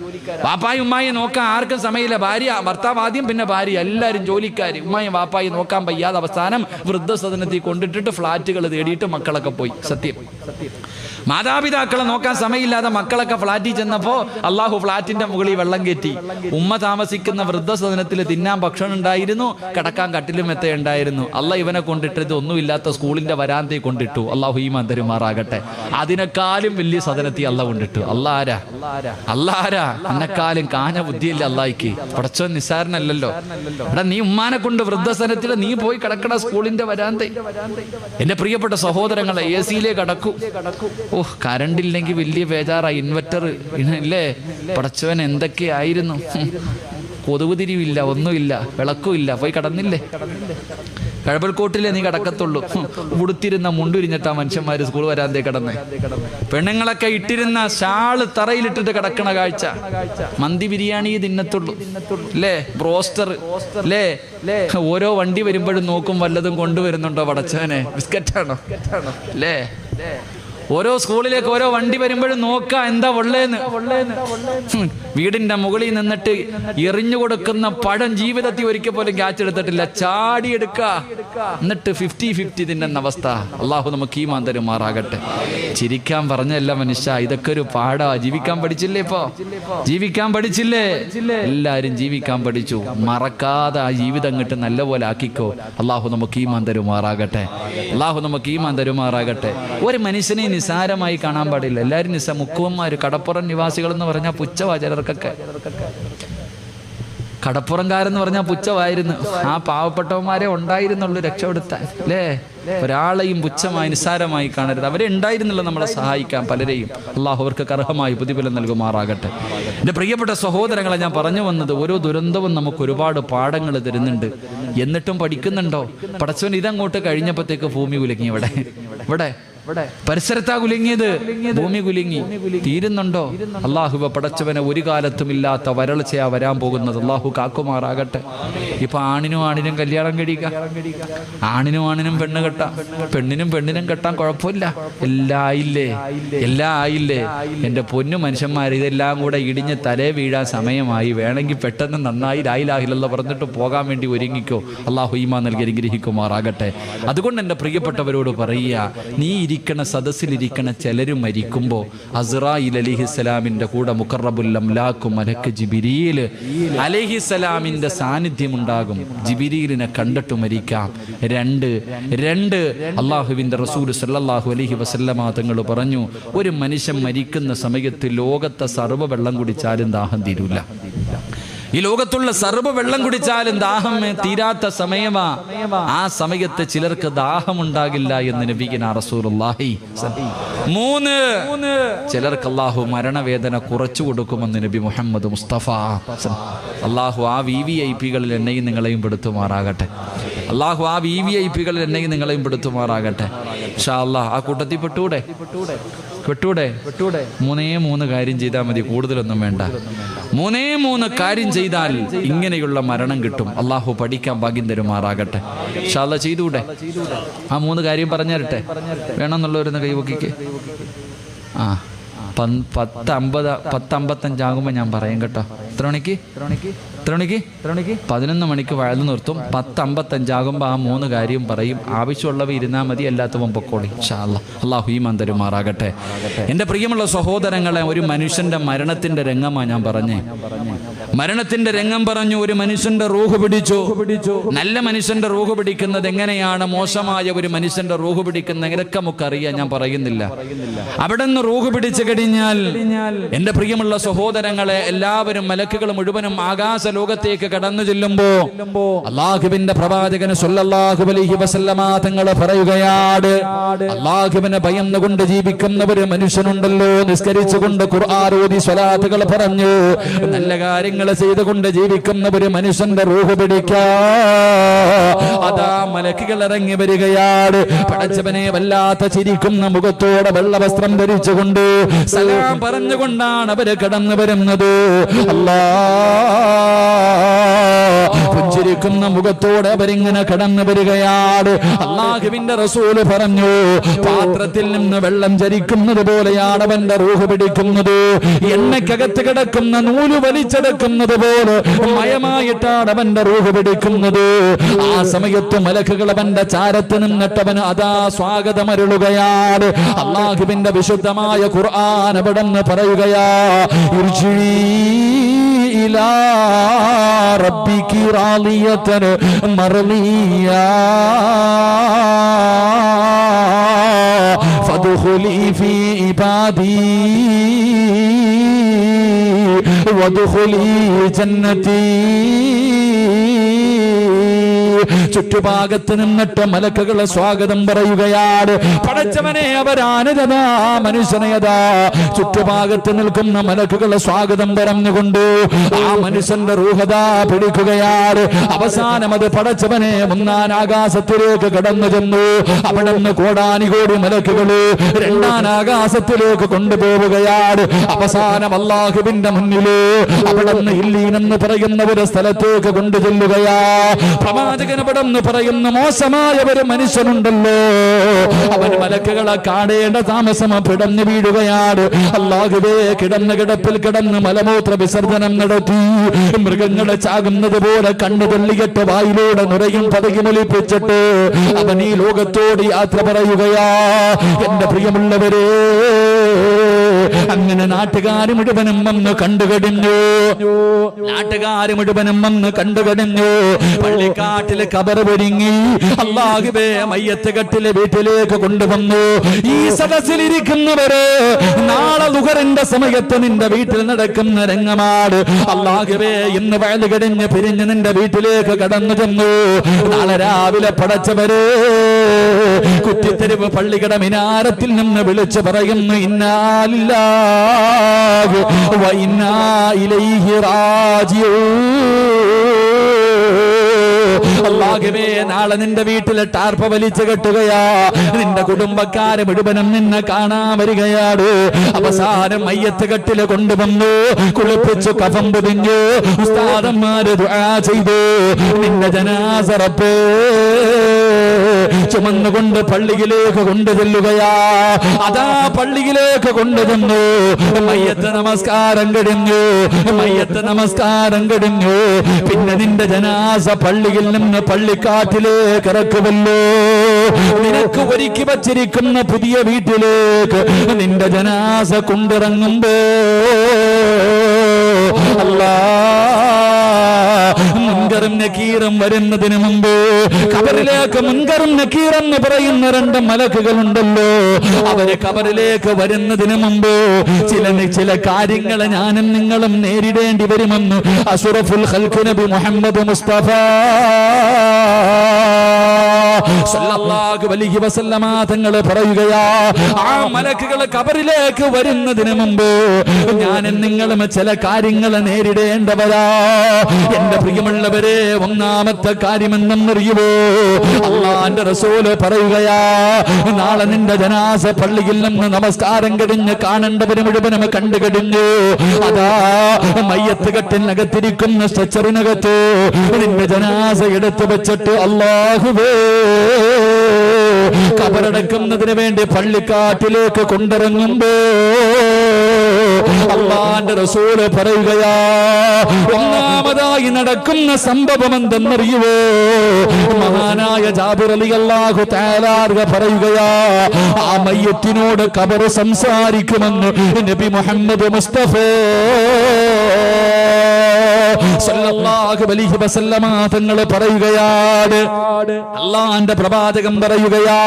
വാപ്പായും ഉമ്മായെ നോക്കാൻ ആർക്കും സമയമില്ല. ഭർത്താവ് ആദ്യം, പിന്നെ ഭാര്യ, എല്ലാവരും ജോലിക്കാര്. ഉമ്മായും വാപ്പായും നോക്കാൻ വയ്യാതെ അവസാനം വൃദ്ധസദനത്തിൽ കൊണ്ടിട്ടിട്ട് ഫ്ലാറ്റുകൾ തേടിയിട്ട് മക്കളൊക്കെ പോയി. സത്യം, മാതാപിതാക്കളെ നോക്കാൻ സമയമില്ലാതെ മക്കളൊക്കെ ഫ്ലാറ്റിൽ ചെന്നപ്പോൾ അള്ളാഹു ഫ്ലാറ്റിന്റെ മുകളിൽ വെള്ളം കയറ്റി. ഉമ്മ താമസിക്കുന്ന വൃദ്ധസദനത്തിൽ തിന്നാൻ ഭക്ഷണം ഉണ്ടായിരുന്നു, കിടക്കാൻ കട്ടിലും മെത്ത ഉണ്ടായിരുന്നു. അള്ളാഹ് ഇവനെ കൊണ്ടിട്ടത് ഒന്നുമില്ലാത്ത സ്കൂളിന്റെ വരാന്തയിൽ കൊണ്ടിട്ടു. അള്ളാഹു ഈമാൻ തരുമാറാകട്ടെ. അതിനേക്കാളും വലിയ സദനത്തിൽ അള്ളാഹ് കൊണ്ടിട്ടു. അള്ളാഹാരാ എന്നെക്കാളും കാഞ്ഞ ബുദ്ധിയില്ല അള്ളാഹിക്ക്. പടച്ചോൻ നിസ്സാരനല്ലല്ലോ. എടാ, നീ ഉമ്മാനെ കൊണ്ട് വൃദ്ധസദനത്തിൽ നീ പോയി കിടക്കണ സ്കൂളിന്റെ വരാന്ത. എന്റെ പ്രിയപ്പെട്ട സഹോദരങ്ങളെ, AC-യിലേക്ക് കടക്കൂ. കറണ്ട് ഇല്ലെങ്കിൽ വലിയ ബേജാറായി. ഇൻവെർട്ടർ ഇല്ലേ, പടച്ചവൻ എന്തൊക്കെയായിരുന്നു. കൊതുക് തിരിവില്ല, ഒന്നുമില്ല, വിളക്കുമില്ല, പോയി കടന്നില്ലേ? കഴമ്പൽക്കോട്ടിലെ നീ കിടക്കത്തുള്ളൂ. ഉടുത്തിരുന്ന മുണ്ടുരിഞ്ഞിട്ടാ മനുഷ്യന്മാര് സ്കൂൾ വരാന്തേ കിടന്നേ. പെണ്ണുങ്ങളൊക്കെ ഇട്ടിരുന്ന ഷാള് തറയിലിട്ടിട്ട് കിടക്കണ കാഴ്ച. മന്തി ബിരിയാണി തിന്നത്തുള്ളൂ, അല്ലേ, ബ്രോസ്റ്റർ, അല്ലേ. ഓരോ വണ്ടി വരുമ്പോഴും നോക്കും വല്ലതും കൊണ്ടുവരുന്നുണ്ടോ പടച്ചവനെ, ബിസ്ക്കറ്റാണോ, അല്ലേ. ഓരോ സ്കൂളിലേക്ക് ഓരോ വണ്ടി വരുമ്പോഴും നോക്കാം എന്താ ഉള്ളേന്ന്. വീടിന്റെ മുകളിൽ നിന്നിട്ട് എറിഞ്ഞു കൊടുക്കുന്ന പഴം ജീവിതത്തിൽ ഒരിക്കൽ പോലും ക്യാച്ച് എടുത്തിട്ടില്ല. ചാടിയെടുക്ക, എന്നിട്ട് 50-50 തിന്നുന്ന അവസ്ഥ. അള്ളാഹു നമുക്ക് ഈമാൻ തരുമാറാകട്ടെ. ചിരിക്കാൻ പറഞ്ഞല്ല മനുഷ്യ, ഇതൊക്കെ ഒരു പാടാ. ജീവിക്കാൻ പഠിച്ചില്ലേ? ജീവിക്കാൻ പഠിച്ചില്ലേ? എല്ലാരും ജീവിക്കാൻ പഠിച്ചു. മറക്കാതെ ആ ജീവിതം അങ്ങോട്ട് നല്ലപോലെ ആക്കിക്കോ. അള്ളാഹു നമുക്ക് ഈമാൻ തരുമാറാകട്ടെ. ഒരു മനുഷ്യനെ നിസാരമായി കാണാൻ പാടില്ല. എല്ലാവരും മുക്കുവന്മാര്, കടപ്പുറം നിവാസികൾ എന്ന് പറഞ്ഞാൽ പുച്ഛവാ ചിലർക്കൊക്കെ. കടപ്പുറംകാരെന്ന് പറഞ്ഞാൽ പുച്ഛമായിരുന്നു. ആ പാവപ്പെട്ടവന്മാരെ ഉണ്ടായിരുന്നുള്ളൂ രക്ഷപ്പെടുത്താൻ, അല്ലേ. ഒരാളെയും പുച്ഛമായി നിസ്സാരമായി കാണരുത്. അവരെ ഉണ്ടായിരുന്നില്ല നമ്മളെ സഹായിക്കാൻ പലരെയും. അള്ളാഹു അവർക്ക് അർഹമായി പ്രതിഫലം നൽകുമാറാകട്ടെ. എൻ്റെ പ്രിയപ്പെട്ട സഹോദരങ്ങളെ, ഞാൻ പറഞ്ഞു വന്നത്, ഓരോ ദുരന്തവും നമുക്ക് ഒരുപാട് പാഠങ്ങൾ തരുന്നുണ്ട്. എന്നിട്ടും പഠിക്കുന്നുണ്ടോ? പടച്ചവൻ ഇതങ്ങോട്ട് കഴിഞ്ഞപ്പോഴത്തേക്ക് ഭൂമി ഉലങ്ങി. ഇവിടെ പരിസരത്താ കുലുങ്ങിയത്, ഭൂമി കുലുങ്ങി. തീരുന്നുണ്ടോ? അള്ളാഹുവ പടച്ചവനെ ഒരു കാലത്തും ഇല്ലാത്ത വരൾച്ചയാ വരാൻ പോകുന്നത്. അള്ളാഹു കാക്കുമാറാകട്ടെ. ഇപ്പൊ ആണിനും ആണിനും കല്യാണം കഴിക്കാം, ആണിനും പെണ്ണ് കെട്ടാം, പെണ്ണിനും കെട്ടാൻ കുഴപ്പമില്ല. എല്ലാം ആയില്ലേ എൻ്റെ പൊന്നു മനുഷ്യന്മാർ. ഇതെല്ലാം കൂടെ ഇടിഞ്ഞ് തലേ വീഴാൻ സമയമായി. വേണമെങ്കിൽ പെട്ടെന്ന് നന്നായി ലാ ഇലാഹ ഇല്ലല്ലാഹ് പറഞ്ഞിട്ട് പോകാൻ വേണ്ടി ഒരുങ്ങിക്കോ. അള്ളാഹു ഈമാൻ നൽകി അനുഗ്രഹിക്കുമാറാകട്ടെ. അതുകൊണ്ട് എൻ്റെ പ്രിയപ്പെട്ടവരോട് പറയുക, നീ ഇരിക്കണ സദസ്സിലിരിക്കണ ചിലര് മരിക്കുമ്പോൾ അസ്റായീൽ അലൈഹിസ്സലാമിൻ്റെ കൂടെ മുഖറബുൽ അംലാഖു മലക്ക് ജിബ്രീൽ അലൈഹിസ്സലാമിൻ്റെ സാന്നിധ്യം ഉണ്ടാകും. ജിബ്രീലിനെ കണ്ടിട്ട് മരിക്കാം. രണ്ട് അള്ളാഹുവിൻ്റെ റസൂൽ സല്ലല്ലാഹു അലൈഹി വസല്ലമ തങ്ങൾ പറഞ്ഞു, ഒരു മനുഷ്യൻ മരിക്കുന്ന സമയത്ത് ലോകത്തെ സർവ്വ വെള്ളം കുടിച്ചാലും ദാഹം തീരൂല. ഈ ലോകത്തുള്ള സർവ്വ വെള്ളം കുടിച്ചാലും ദാഹം തീരാത്ത സമയമാ. ആ സമയത്ത് ചിലർക്ക് ദാഹമുണ്ടാകില്ല എന്ന് നബിയുനാ റസൂലുള്ളാഹി. 3 ചിലർക്ക് അല്ലാഹു മരണവേദന കുറച്ചു കൊടുക്കുമെന്ന് നബി മുഹമ്മദ് മുസ്തഫ. അല്ലാഹു ആ VVIPകളിൽ എന്നെയും നിങ്ങളെയും പെടുത്തുമാറാകട്ടെ. അല്ലാഹു ആ VVIPകളിൽ എന്നെയും നിങ്ങളെയും പെടുത്തുമാറാകട്ടെ. ഇൻഷാ അല്ലാഹ് ആ കൂട്ടത്തിൽ പെട്ടൂടെ? 3 കാര്യം ചെയ്താൽ മതി, കൂടുതലൊന്നും വേണ്ട. 3 കാര്യം ചെയ്താൽ ഇങ്ങനെയുള്ള മരണം കിട്ടും. അള്ളാഹു പഠിക്കാൻ ഭാഗ്യം തരുമാറാകട്ടെ. ഇൻഷാ അല്ലാഹ് ചെയ്തൂടെ? ആ 3 കാര്യം പറഞ്ഞു തരട്ടെ. വേണമെന്നുള്ളവരൊന്ന് കൈവക്കിക്ക്. 10:55 ആകുമ്പോൾ ഞാൻ പറയും കേട്ടോ. എത്ര മണിക്ക്? 11 മണിക്ക് വഴന്നു നിർത്തും. 10:55 ആകുമ്പോൾ ആ 3 കാര്യം പറയും. ആവശ്യമുള്ളവ ഇരുന്നാൽ മതി, അല്ലാത്തവൻ പൊക്കോളി. ഇൻഷാ അല്ലാഹ്. അല്ലാഹു ഈമാൻ തരുമാറാകട്ടെ. എൻ്റെ പ്രിയമുള്ള സഹോദരങ്ങളെ, ഒരു മനുഷ്യന്റെ മരണത്തിന്റെ രംഗമാണ് ഞാൻ പറഞ്ഞേ. മരണത്തിന്റെ രംഗം പറഞ്ഞു. ഒരു മനുഷ്യന്റെ റൂഹ് പിടിച്ചു. നല്ല മനുഷ്യന്റെ റൂഹ് പിടിക്കുന്നത് എങ്ങനെയാണ്, മോശമായ ഒരു മനുഷ്യന്റെ റൂഹ് പിടിക്കുന്ന ഇതൊക്കെ നമുക്കറിയാം, ഞാൻ പറയുന്നില്ല. അവിടെ നിന്ന് റൂഹ് പിടിച്ചു കഴിഞ്ഞാൽ എൻ്റെ പ്രിയമുള്ള സഹോദരങ്ങളെ, എല്ലാവരും മലക്കുകൾ മുഴുവനും ആകാശ ലോകത്തേക്ക് കടന്നു ചെല്ലുമ്പോ അല്ലാഹുവിന്റെ പ്രവാചകൻ സ്വല്ലല്ലാഹു അലൈഹി വസല്ലമ തങ്ങൾ പറയുകയാണ്, അല്ലാഹുവിനെ ഭയന്നുകൊണ്ട് ജീവിക്കുന്ന ഒരു മനുഷ്യനുണ്ടല്ലോ, നിസ്കരിച്ചുകൊണ്ട് ഖുർആൻ ഓതി സ്വലാത്തുകൾ പറഞ്ഞു നല്ല കാര്യങ്ങൾ ചെയ്തുകൊണ്ട് ജീവിക്കുന്ന ഒരു മനുഷ്യന്റെ റൂഹ് പിടിക്കാ. അതാ മലക്കുകൾ ഇറങ്ങി വരികയാണ്. പടച്ചവനെ വല്ലാത്ത ചിരിക്കുന്ന മുഖത്തോടെ വെള്ള വസ്ത്രം ധരിച്ചുകൊണ്ട് സലാം പറഞ്ഞുകൊണ്ടാണ് അവര് കടന്നു വരുന്നത്. പുഞ്ചിരിക്കുന്ന മുഖത്തോടെ അവരിങ്ങനെ കടന്നു വരികയാണ്. അല്ലാഹുവിന്റെ റസൂല് പറഞ്ഞു, പാത്രത്തിൽ നിന്ന് വെള്ളം ചരിക്കുന്നത് പോലെയാണ് അവന്റെ റൂഹ് പിടിക്കുന്നത്. എണ്ണക്കകത്ത് കിടക്കുന്ന നൂല് വലിച്ചെടുക്കുന്നത് പോലെ മയമായിട്ടാണ് അവന്റെ റൂഹ് പിടിക്കുന്നത്. ആ സമയത്ത് മലക്കുകൾ അവന്റെ ചാരത്ത് നിന്നിട്ടവന് അതാ സ്വാഗതം അരുളുകയാണ്. അല്ലാഹുവിന്റെ വിശുദ്ധമായ ഖുർആൻ അവിടെ നിന്ന് പറയുകയാ, ഇലാ റബ്ബികി റാളിയതൻ മർളിയാ ഫദ്ഖുലി ഫീ ഇബാദി വദ്ഖുലി ജന്നതി. ചുറ്റുഭാഗത്ത് നിന്നിട്ട് മലക്കുകളെ സ്വാഗതം പറയുകയാണ്. പടച്ചവനെ അവരാനുജതാ മനുഷ്യനയതാ ചുറ്റുഭാഗത്ത് നിൽക്കുന്ന മലക്കുകളെ സ്വാഗതം പറഞ്ഞുകൊണ്ട് ആ മനുഷ്യന്റെ റൂഹതാ പിടിക്കുകയാണ്. അവസാനം അത് പടച്ചവനെ 3-ാം ആകാശത്തിലേക്ക് കടന്നു ചെന്നു. അവിടെ നിന്ന് കോടാനുകോടി മലക്കുകള് 2-ാം ആകാശത്തിലേക്ക് കൊണ്ടുപോവുകയാണ്. അവസാനം അല്ലാഹുവിന്റെ മുന്നില് അവിടെ നിന്ന് ഇല്ലീൻ എന്ന് പറയുന്ന ഒരു സ്ഥലത്തേക്ക് കൊണ്ടു ചെല്ലുകയാ. പ്രവാചകൻ അവിടെ നിന്ന് പറയുന്ന മോശമായ ഒരു മനുഷ്യനുണ്ടല്ലോ, അവൻ മലക്കുകളെ കാണേണ്ട താമസം പിടഞ്ഞു വീഴുകയാണ്. അല്ലാഹുവേ, കിടന്ന കിടപ്പിൽ കിടന്ന് മലമൂത്ര വിസർജനം നടത്തി മൃഗങ്ങളെ ചാകുന്നത് പോലെ കണ്ണു തള്ളിയിട്ട് വായിലൂടെ നുരയും പതയും ഒലിപ്പിച്ചിട്ട് അവൻ ഈ ലോകത്തോട് യാത്ര പറയുകയാ. എന്റെ പ്രിയമുള്ളവരെ, അങ്ങനെ നാട്ടുകാർ മുഴുവനും വന്ന് കണ്ടുകഴിഞ്ഞു. പള്ളിക്കാട്ടിലെ കബർ ഒരുങ്ങി. അല്ലാഹുവേ, മയ്യത്ത് കെട്ടിലെ വീട്ടിലേക്ക് കൊണ്ടുവന്നു. ഈ സദസ്സിലിരിക്കുന്നവര് നാളെ ദുഹറിന്റെ സമയത്ത് നിന്റെ വീട്ടിൽ നടക്കുന്ന രംഗമാണ്. അല്ലാഹുവേ, ഇന്ന് വയല് കഴിഞ്ഞ് പിരിഞ്ഞ് നിന്റെ വീട്ടിലേക്ക് കടന്നു ചെന്നു. നാളെ രാവിലെ പടച്ചവര് കുറ്റിത്തെരുവ് പള്ളിയുടെ മിനാരത്തിൽ നിന്ന് വിളിച്ചു പറയുന്നു, ഇന്നാ ലില്ലാഹി വ ഇന്നാ ഇലൈഹി റാജിഊൻ. അല്ലാഹുവേ നാളെ നിന്റെ വീട്ടിലെ ടാർപ്പ വലിച്ചു കെട്ടുകയാ, നിന്റെ കുടുംബക്കാരെ മുഴുവനും നിന്നെ കാണാൻ വരികയാണ്. അവസാനം മയ്യത്ത് കെട്ടില് കൊണ്ടുവന്നു കുളിപ്പിച്ചു കഫം പൊതിഞ്ഞു ഉസ്താദന്മാര് ദുആ ചെയ്തു. നിന്റെ ജനാസ റബ്ബേ ചുമന്നുകൊണ്ട് പള്ളിയിലേക്ക് കൊണ്ടുചെല്ലുകയാ. അതാ പള്ളിയിലേക്ക് കൊണ്ടുവന്നു. മയ്യത്ത് നമസ്കാരം കഴിഞ്ഞു, മയ്യത്ത് നമസ്കാരം കഴിഞ്ഞു. പിന്നെ നിന്റെ ജനാസ പള്ളിയിൽ നിന്ന് പള്ളിക്കാട്ടിലേക്ക് ഇറക്കുമല്ലോ. നിനക്ക് ഒരുക്കി വച്ചിരിക്കുന്ന പുതിയ വീട്ടിലേക്ക് നിന്റെ ജനാസ കൊണ്ടിറങ്ങുമ്പോ മുൻകറും നക്കീറും വരുന്നതിന് മുമ്പ് ഖബറിലേക്ക് മുൻകറും നക്കീറെന്ന് പറയുന്ന രണ്ട് മലക്കുകളുണ്ടല്ലോ. അവര് ഖബറിലേക്ക് വരുന്നതിന് മുമ്പ് ചില കാര്യങ്ങൾ ഞാനും നിങ്ങളും നേരിടേണ്ടി വരുമെന്ന് അഷ്റഫുൽ ഖൽഖ് നബി മുഹമ്മദ് മുസ്തഫ സല്ലല്ലാഹു അലൈഹി വസല്ലമ തങ്ങൾ പറയുകയാ, ആ മലക്കുകൾ ഖബറിലേക്ക് വരുന്നതിന് മുമ്പ് ഞാനും നിങ്ങളും ചില കാര്യങ്ങൾ നേരിടേണ്ടവരാ. എന്റെ പ്രിയമുള്ളവരെ, ഒന്നാമത്തെ കാര്യം എന്തെന്നറിയുമോ? അല്ലാഹുവിന്റെ റസൂല് പറയുകയാ, നാളെ നിന്റെ ജനാസ പള്ളിയിൽ നിന്ന് നമസ്കാരം കഴിഞ്ഞ് കാണേണ്ടവര് മുഴുവനും കണ്ടു കഴിഞ്ഞു. അതാ മയ്യത്ത് കെട്ടിനകത്തിരിക്കുന്ന സ്ട്രെച്ചറിനകത്ത് നിന്റെ ജനാസ എടുത്തു വെച്ചിട്ട് അല്ലാഹുവേ ഖബറടക്കുന്നതിന് വേണ്ടി പള്ളിക്കാട്ടിലേക്ക് കൊണ്ടിറങ്ങുമ്പോ അല്ലാഹുവിന്റെ റസൂല് പറയുകയാ, ഒന്നാമതായി നടക്കുന്ന സംഭവം എന്തെന്നറിയുവോ? മഹാനായ ജാബിർ റളിയല്ലാഹു തആല പറയുകയാ, ആ മയ്യത്തിനോട് ഖബർ സംസാരിക്കുമെന്ന് നബി മുഹമ്മദ് മുസ്തഫ സല്ലല്ലാഹു അലൈഹി വസല്ലമ തങ്ങൾ പറയുകയാണ്. അല്ലാഹുവിന്റെ പ്രവാചകൻ പറയുകയാ,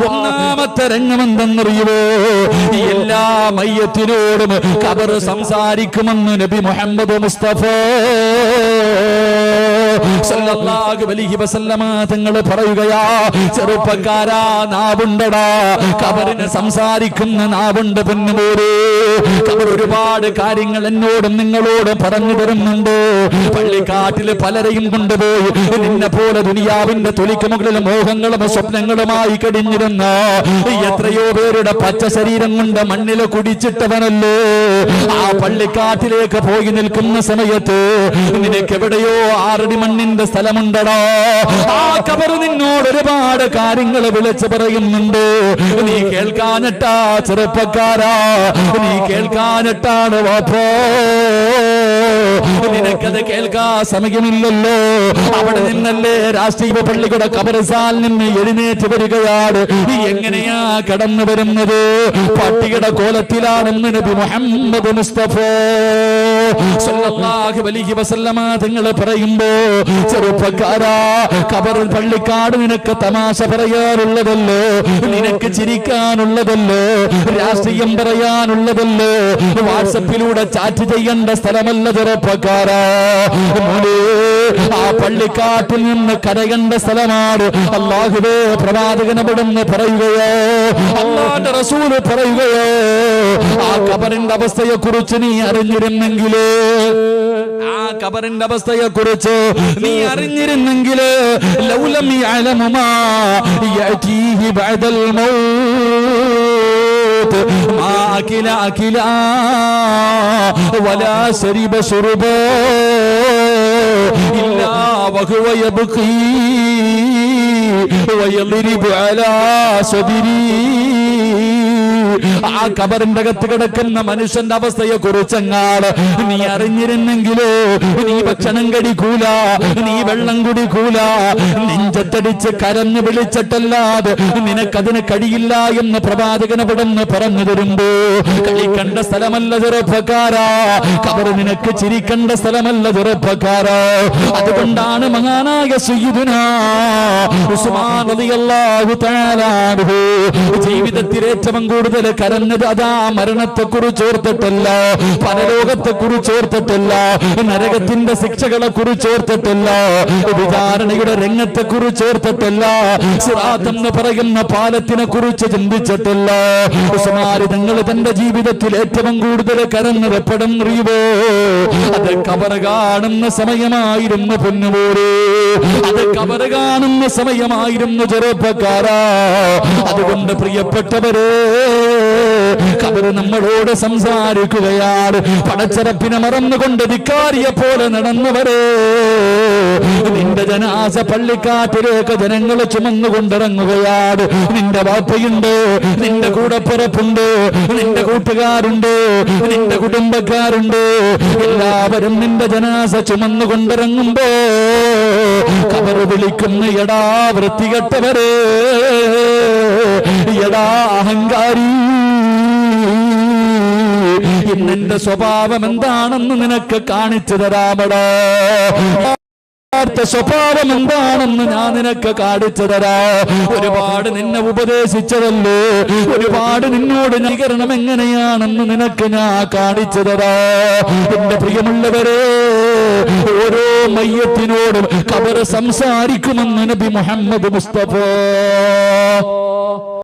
ഒന്നാമത്തെ രംഗം എന്തെന്നറിയുമോ? എല്ലാ മയ്യത്തിനോടും ഖബർ സംസാരിക്കുമെന്ന് നബി മുഹമ്മദ് മുസ്തഫ സല്ലല്ലാഹു അലൈഹി വസല്ലമ തങ്ങൾ പറയുകയാ, ചെറുപ്പക്കാരാ, നാവുണ്ടടാ, ഖബറിന് സംസാരിക്കുന്ന നാവുണ്ട് പെണ്ണുപോരെ. ഖബർ ഒരുപാട് കാര്യങ്ങൾ എന്നോടും നിങ്ങളോടും പറഞ്ഞു തരുന്നുണ്ട്. പള്ളിക്കാട്ടില് പലരെയും കൊണ്ടുപോയി നിന്നെ പോലെ ദുനിയാവിന്റെ തൊലിക്ക് മുകളിൽ മോഹങ്ങളും സ്വപ്നങ്ങളുമായി കഴിഞ്ഞിരുന്ന എത്രയോ പേരുടെ പച്ച ശരീരം കൊണ്ട് മണ്ണില് കുടിച്ചിട്ടവനല്ലോ. ആ പള്ളിക്കാട്ടിലേക്ക് പോയി നിൽക്കുന്ന സമയത്ത് നിനക്ക് എവിടെയോ 6 അടി മണ്ണിന്റെ സ്ഥലമുണ്ടടാ. ആ ഖബർ നിന്നോട് ഒരുപാട് കാര്യങ്ങൾ വിളിച്ചു പറയുന്നുണ്ട്. നീ കേൾക്കാനിട്ടാ ചെറുപ്പക്കാരാ, നീ കേൾക്കാനിട്ടാണ് വാപ്പോ. നിനക്കത് കേൾക്കാ സമയമില്ലല്ലോ. അവിടെ നിന്നല്ലേ രാഷ്ട്രീയ പള്ളിയുടെ ഖബർസ്ഥാനിൽ നിന്ന് എഴുന്നേറ്റ് വരികയാണ്. എങ്ങനെയാ കടന്നു വരുന്നത്? പട്ടിയുടെ കോലത്തിലാണെന്ന് നബി മുഹമ്മദ് മുസ്തഫ സല്ലല്ലാഹു അലൈഹി വസല്ലമ തങ്ങൾ പറയുമ്പോ, ചെറുപ്പക്കാരാ, ഖബർ പള്ളിക്കാട് നിനക്ക് തമാശ പറയാനുള്ളതല്ലോ, നിനക്ക് ചിരിക്കാനുള്ളതല്ലോ, രാഷ്ട്രീയം പറയാനുള്ളതല്ലോ, വാട്സപ്പിലൂടെ ചാറ്റ് ചെയ്യേണ്ട സ്ഥലമല്ല ചെറുപ്പക്കാരാ. ആ പള്ളിക്കാട്ടിൽ നിന്ന് കരകണ്ട സ്ഥലമാണ്. അല്ലാഹുവേ, പ്രവാചകൻ അവിടുന്ന് പറയുകയോ, അല്ലാഹുവിന്റെ റസൂല് പറയുകയോ, ആ ഖബറിന്റെ അവസ്ഥയെ കുറിച്ച് നീ അറിഞ്ഞിരുന്നെങ്കിലേ, ആ ഖബറിന്റെ അവസ്ഥയെ കുറിച്ച് നീ അറിഞ്ഞിരുന്നെങ്കില് ലൗലം യഅലമു മാ യഅതീഹി ബഅദൽ മൗത്ത് മാ അകില അകിലാ വലാ ശരിബ ശുർബാ ഇല്ലാ വഹുവ യബ്ഖീ വയദ്രിബു അലാ സദരി. ആ ഖബറിന്റെ അകത്ത് കിടക്കുന്ന മനുഷ്യന്റെ അവസ്ഥയെ കുറിച്ചെങ്ങാട് നീ അറിഞ്ഞിരുന്നെങ്കിലോ, നീ ഭക്ഷണം കഴിക്കൂല, നീ വെള്ളം കുടിക്കൂല, നെഞ്ചത്തടിച്ച് കരഞ്ഞു വിളിച്ചിട്ടല്ലാതെ നിനക്കതിന് കഴിയില്ല എന്ന് പ്രവാചകൻ അവിടുന്ന് പറഞ്ഞു തരുമ്പോ, കളിക്കണ്ട സ്ഥലമല്ല ചെറുപ്പക്കാരാ, ഖബർ നിനക്ക് ചിരിക്കേണ്ട സ്ഥലമല്ല ചെറുപ്പക്കാരാ. അതുകൊണ്ടാണ് മഹാനായ സയ്യിദുനാ ഉസ്മാൻ റളിയല്ലാഹു തആല അൻഹു ജീവിതത്തിൽ ഏറ്റവും കൂടുതൽ കൂടുതൽ കരഞ്ഞത് അതാ മരണത്തെ കുറിച്ച് ഓർത്തിട്ടില്ല, പരലോകത്തെ കുറിച്ച് ഓർത്തിട്ടില്ല, നരകത്തിന്റെ ശിക്ഷകളെ കുറിച്ച് ഓർത്തിട്ടില്ല, വിചാരണയുടെ രംഗത്തെ കുറിച്ച് ഓർത്തിട്ടില്ല, സിറാത്ത് എന്ന് പറയുന്ന പാലത്തിനെ കുറിച്ച് ചിന്തിച്ചിട്ടില്ല. ഉസ്മാനി തങ്ങൾ തന്റെ ജീവിതത്തിൽ ഏറ്റവും കൂടുതൽ കരഞ്ഞത് എപ്പോഴെന്നറിയുമോ? അത് ഖബർ കാണുന്ന സമയമായിരുന്നു പൊന്നുപോരെ, അത് ഖബർ കാണുന്ന സമയമായിരുന്നു ചെറുപ്പക്കാരാ. അതുകൊണ്ട് പ്രിയപ്പെട്ടവരെ, ഖബർ നമ്മളോട് സംസാരിക്കുകയാണ്. പടച്ചറപ്പിനെ മറന്നുകൊണ്ട് ധിക്കാരിയെ പോലെ നടന്നവരെ, നിന്റെ ജനാസ പള്ളിക്കാട്ടിലേക്ക് ജനങ്ങൾ ചുമന്നുകൊണ്ടിറങ്ങുകയാണ്. നിന്റെ വാപ്പയുണ്ട്, നിന്റെ കൂടപ്പിറപ്പുണ്ട്, നിന്റെ കൂട്ടുകാരുണ്ട്, നിന്റെ കുടുംബക്കാരുണ്ട്, എല്ലാവരും നിന്റെ ജനാസ ചുമന്നുകൊണ്ടിറങ്ങുമ്പോ ഖബർ വിളിക്കുന്ന എടാ വൃത്തികെട്ടവരെ, എടാ അഹങ്കാരി, ഇന്നെന്റെ സ്വഭാവം എന്താണെന്ന് നിനക്ക് കാണിച്ചു തരാമടാ, സ്വഭാവം എന്താണെന്ന് ഞാൻ നിനക്ക് കാണിച്ചു തരാ. ഒരുപാട് നിന്നെ ഉപദേശിച്ചതല്ലോ, ഒരുപാട് നിന്നോട് നികരണം എങ്ങനെയാണെന്ന് നിനക്ക് ഞാൻ കാണിച്ചു തരാ. എന്റെ പ്രിയമുള്ളവരെ, ഓരോ മയ്യത്തിനോടും ഖബർ സംസാരിക്കുമെന്ന് നബി മുഹമ്മദ് മുസ്തഫ